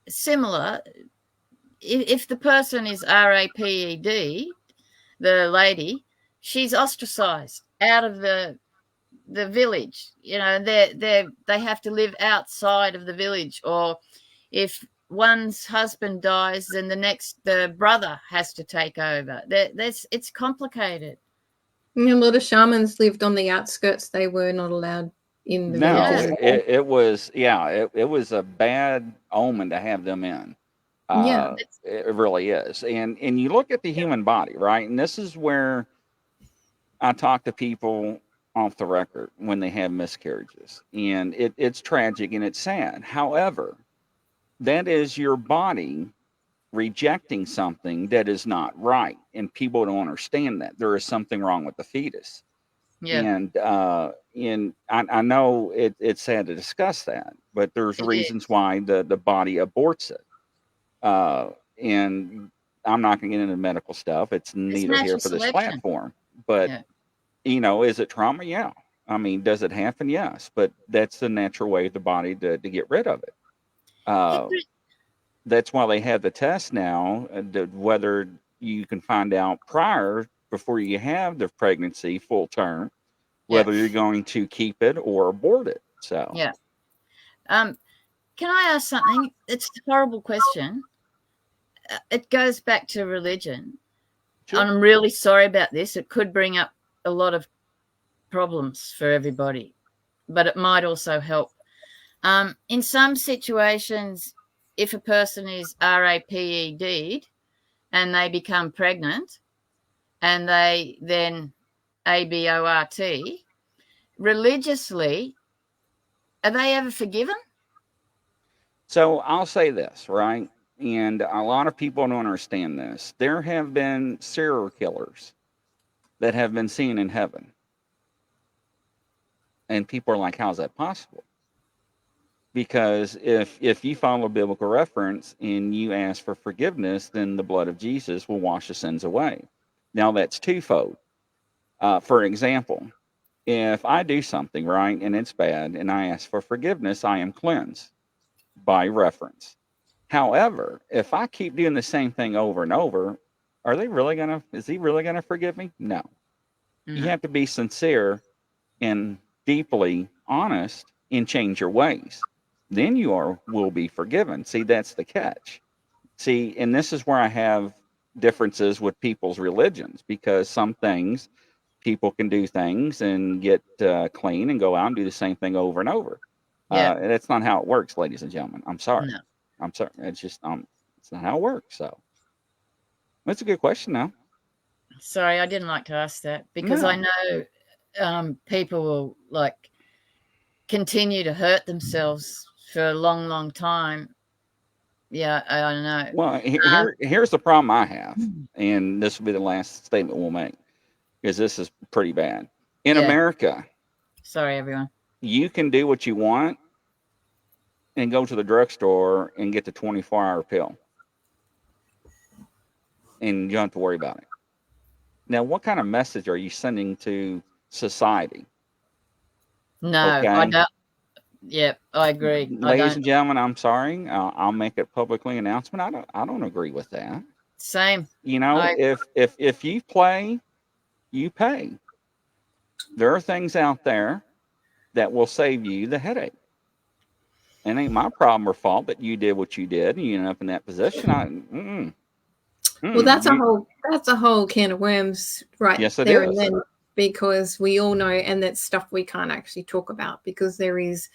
similar, if the person is RAPED, the lady, she's ostracized out of the village. You know, they have to live outside of the village. Or if one's husband dies, then the brother has to take over. It's complicated. A lot of shamans lived on the outskirts. They were not allowed in the villages. It was it was a bad omen to have them in. It really is. And you look at the human body, right? And this is where I talk to people off the record when they have miscarriages, and it's tragic and it's sad. However, that is your body rejecting something that is not right, and people don't understand that there is something wrong with the fetus. Yeah. And I know it's sad to discuss that, but there's reasons why the body aborts it. And I'm not going to get into medical stuff. It's neither here for this platform. But is it trauma? Yeah. I mean, does it happen? Yes. But that's the natural way of the body to get rid of it. That's why they have the test now, whether you can find out prior before you have the pregnancy full term, Yeah. whether you're going to keep it or abort it. So Yeah. Can I ask something? It's a horrible question. It goes back to religion. sure. I'm really sorry about this. It could bring up a lot of problems for everybody, but it might also help. In some situations, if a person is RAPED'd and they become pregnant and they then ABORT, religiously, are they ever forgiven? So I'll say this, right? And a lot of people don't understand this. There have been serial killers that have been seen in heaven. And people are like, how's that possible? Because if you follow biblical reference and you ask for forgiveness, then the blood of Jesus will wash the sins away. Now that's twofold. For example, if I do something right and it's bad and I ask for forgiveness, I am cleansed by reference. However, if I keep doing the same thing over and over, is he really gonna forgive me? No. You No. have to be sincere and deeply honest and change your ways. Then will be forgiven. See, that's the catch. See, and this is where I have differences with people's religions, because some things people can do things and get clean and go out and do the same thing over and over. Yeah. That's not how it works, ladies and gentlemen. I'm sorry. No. I'm sorry. It's just it's not how it works. So that's a good question, though. Sorry, I didn't like to ask that because No. I know people will like continue to hurt themselves for a long, long time. Yeah, I know. Well, Um, here's the problem I have, and this will be the last statement we'll make, because this is pretty bad. In yeah. America, Sorry, everyone. you can do what you want and go to the drugstore and get the 24-hour pill, and you don't have to worry about it. Now, what kind of message are you sending to society? No, I Okay, don't. Yeah, I agree. I ladies don't. and gentlemen, I'm sorry. I'll make it publicly announcement. I don't agree with that. Same. You know, I if you play, you pay. There are things out there that will save you the headache. It ain't my problem or fault that you did what you did and you ended up in that position. Well, that's a whole can of worms right Yes, it there and is. then, because we all know, and that's stuff we can't actually talk about because there is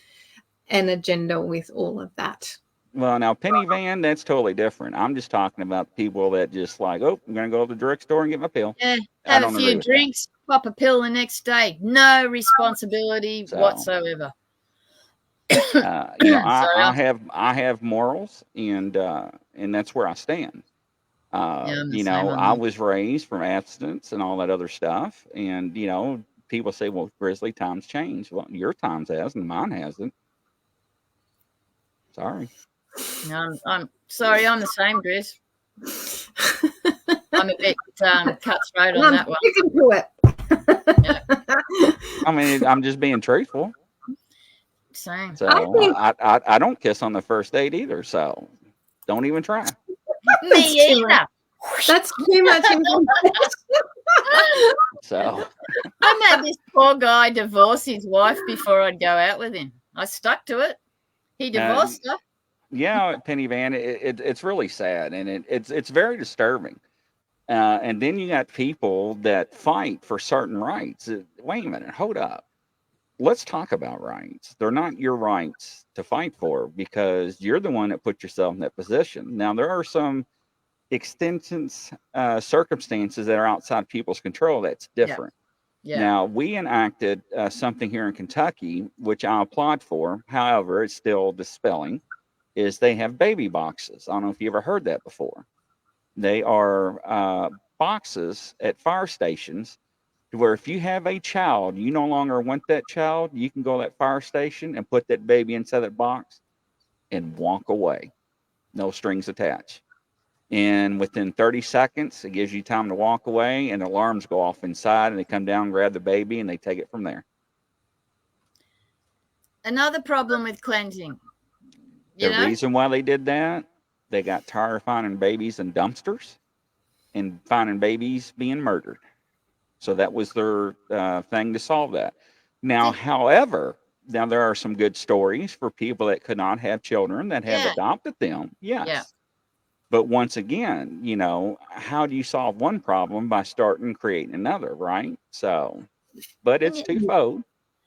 an agenda with all of that. Well, now Penny Van, that's totally different. I'm just talking about people that just like, oh, I'm gonna go to the drugstore and get my pill. yeah, I have a don't agree few with drinks, pop a pill the next day. No responsibility So- whatsoever. that. You know, Sorry, I have morals, and that's where I stand. Yeah, I'm the You same know, on I that. was raised from abstinence and all that other stuff, and you know, people say, well, Grizzly, times change. Well, your times has, and mine hasn't. Sorry. No, I'm sorry. I'm the same, Grizz. I'm a bit cutthroat on that one. Sticking to it. I mean, I'm just being truthful. Same. So I think- I don't kiss on the first date either. So don't even try. Me too either. much. That's too much information. So I made this poor guy divorce his wife before I'd go out with him. I stuck to it. He divorced her. yeah, Penny Van, it's really sad, and it's very disturbing. And then you got people that fight for certain rights. Wait a minute, hold up. Let's talk about rights. They're not your rights to fight for, because you're the one that put yourself in that position. Now, there are some extensions, circumstances that are outside people's control. That's different. Yeah. Now, we enacted something here in Kentucky, which I applaud for. However, it's still dispelling, is they have baby boxes. I don't know if you ever heard that before. They are boxes at fire stations where if you have a child, you no longer want that child, you can go to that fire station and put that baby inside that box and walk away. No strings attached. And within 30 seconds, it gives you time to walk away, and alarms go off inside, and they come down, grab the baby, and they take it from there. Another problem with cleansing. The reason why they did that, they got tired of finding babies in dumpsters and finding babies being murdered. So that was their thing to solve that. Now, Think, however, now there are some good stories for people that could not have children that have yeah, adopted them. yeah. Yes. But once again, how do you solve one problem by starting creating another, right? So, but And it's you, twofold.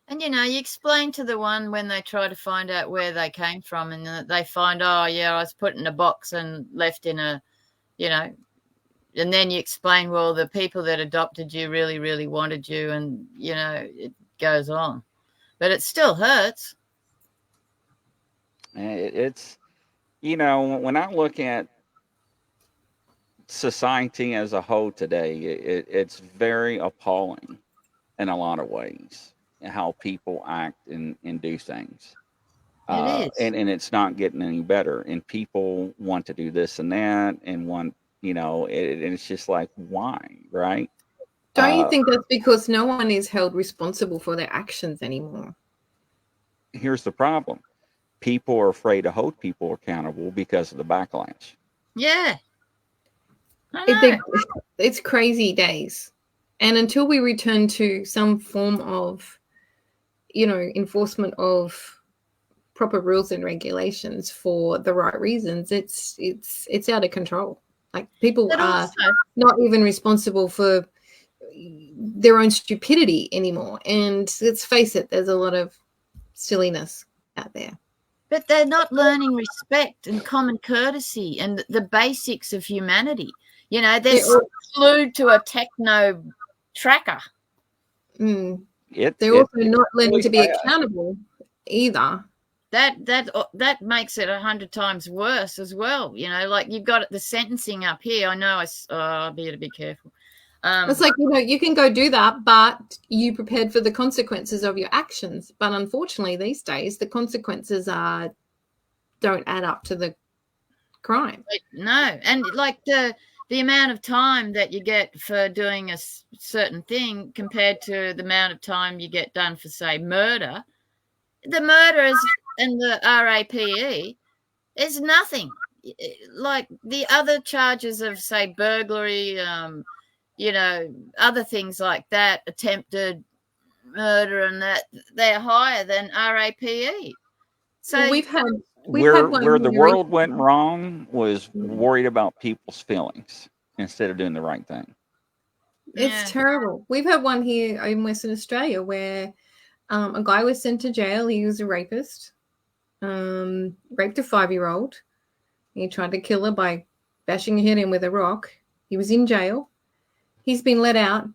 and you explain to the one when they try to find out where they came from, and they find, oh yeah, I was put in a box and left in a, you know, and then you explain, well, the people that adopted you really, really wanted you, and it goes on, but it still hurts. It's, when I look at society as a whole today, it's very appalling in a lot of ways how people act and do things. It is. And it's not getting any better. And people want to do this and that and want, and it's just like, why, right? Don't you Uh, think that's because no one is held responsible for their actions anymore? Here's the problem. People are afraid to hold people accountable because of the backlash. Yeah, I It, know. it's crazy days. And until we return to some form of, enforcement of proper rules and regulations for the right reasons, it's out of control. Like, people But are also, not even responsible for their own stupidity anymore. And let's face it, there's a lot of silliness out there. but they're not learning respect and common courtesy and the basics of humanity. They're They're, glued to a techno tracker. they're It's also not learning really to be sad. accountable either. That makes it 100 times worse as well. Like you've got the sentencing up here. I know I better be careful. It's like, you can go do that, but you prepared for the consequences of your actions. But unfortunately, these days, the consequences don't add up to the crime. No, and like the amount of time that you get for doing a certain thing compared to the amount of time you get done for, say, murder. The murderers and the RAPE is nothing. Like the other charges of, say, burglary, other things like that, attempted murder, and that they're higher than RAPE. So Well, we've had Where one the here world went recently. wrong was worried about people's feelings instead of doing the right thing. It's yeah, terrible. We've had one here in Western Australia where a guy was sent to jail. He was a rapist, raped a 5-year-old. He tried to kill her by bashing her head in with a rock. He was in jail. He's been let out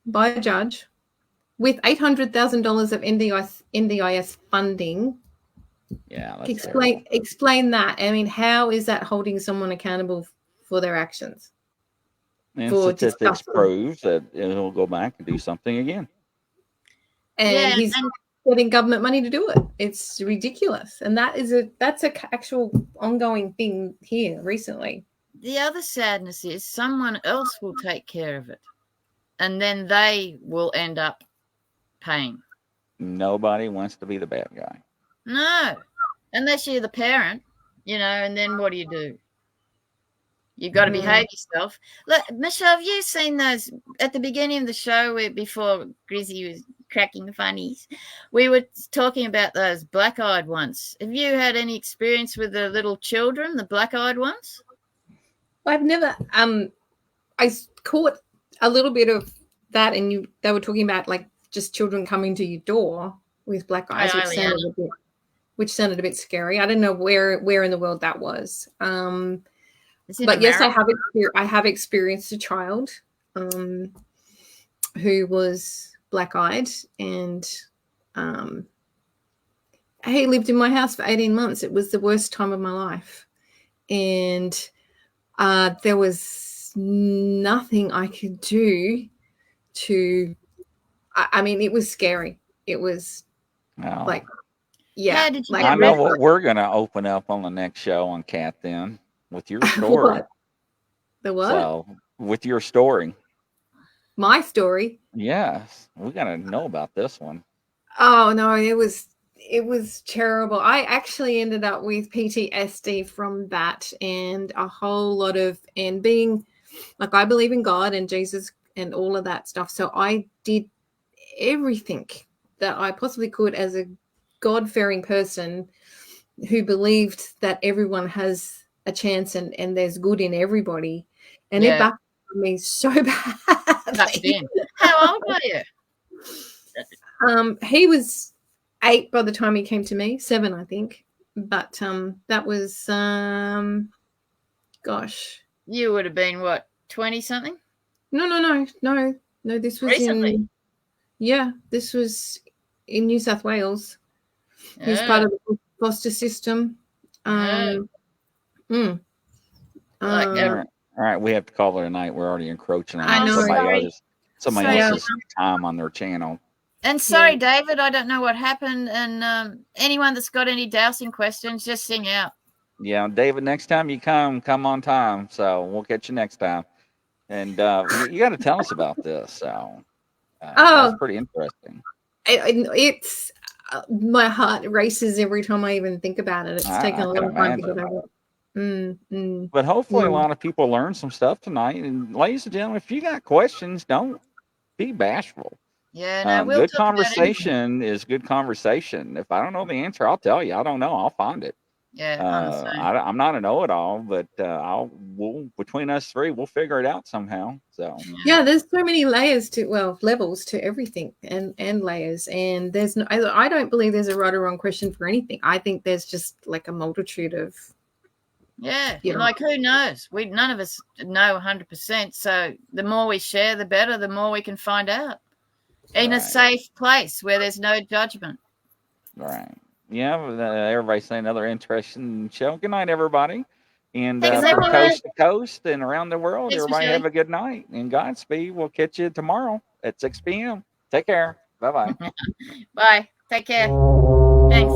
by a judge with $800,000 of NDIS funding. Yeah, that's terrible. Explain that. I mean, how is that holding someone accountable for their actions? And For statistics disgusting. proves that he'll go back and do something again. And yeah, he's and getting government money to do it. It's ridiculous. And that's a actual ongoing thing here recently. the other sadness is someone else will take care of it, and then they will end up paying. Nobody wants to be the bad guy. No, unless you're the parent, and then what do? You've got to behave yourself. Look, Michelle, have you seen those at the beginning of the show before Grizzy was cracking the funnies? We were talking about those black-eyed ones. Have you had any experience with the little children, the black-eyed ones? I've never I caught a little bit of that, and they were talking about like just children coming to your door with black eyes, which sounded a bit scary. I don't know where in the world that was. But yes, I have experienced a child who was black-eyed, and he lived in my house for 18 months. It was the worst time of my life, and there was nothing I could do to. I mean, it was scary. It was Well, like, yeah. How did you Like, I get know rid of what it? we're going to open up on the next show on Cath then with your story. What? The what? So, with your story. My story. Yes, we got to know about this one. Oh no, it was terrible. I actually ended up with PTSD from that, and a whole lot of, and being like, I believe in God and Jesus and all of that stuff. So I did everything that I possibly could as a God-fearing person who believed that everyone has a chance and there's good in everybody. And it backfired me so badly. How old are you? He was 8 by the time he came to me, 7, I think. But that was, gosh. You would have been, what, 20 something? No. This was recently. This was in New South Wales. He was part of the foster system. All right, we have to call it a night. We're already encroaching on somebody else's time on their channel. And sorry, David, I don't know what happened. And anyone that's got any dousing questions, just sing out. Yeah, David, next time you come on time. So we'll catch you next time. And you got to tell us about this. So that's pretty interesting. It's my heart races every time I even think about it. It's taken a long time to get over it. But hopefully a lot of people learned some stuff tonight. And ladies and gentlemen, if you got questions, don't be bashful. Yeah, no, good conversation is good conversation. If I don't know the answer, I'll tell you. I don't know. I'll find it. Yeah, I'm not a know-it-all, but we'll between us three, we'll figure it out somehow. So there's so many levels to everything, and layers. And there's no, I don't believe there's a right or wrong question for anything. I think there's just like a multitude of. Like who knows? None of us know 100%. So the more we share, the better. The more we can find out in a safe place where there's no judgment. Right. Yeah. Everybody's saying another interesting show. Good night, everybody. And Thanks, from everyone. coast to coast and around the world, Thanks, everybody Michelle. have a good night and Godspeed. We'll catch you tomorrow at 6 p.m. Take care. Bye-bye. Bye. Take care. Thanks.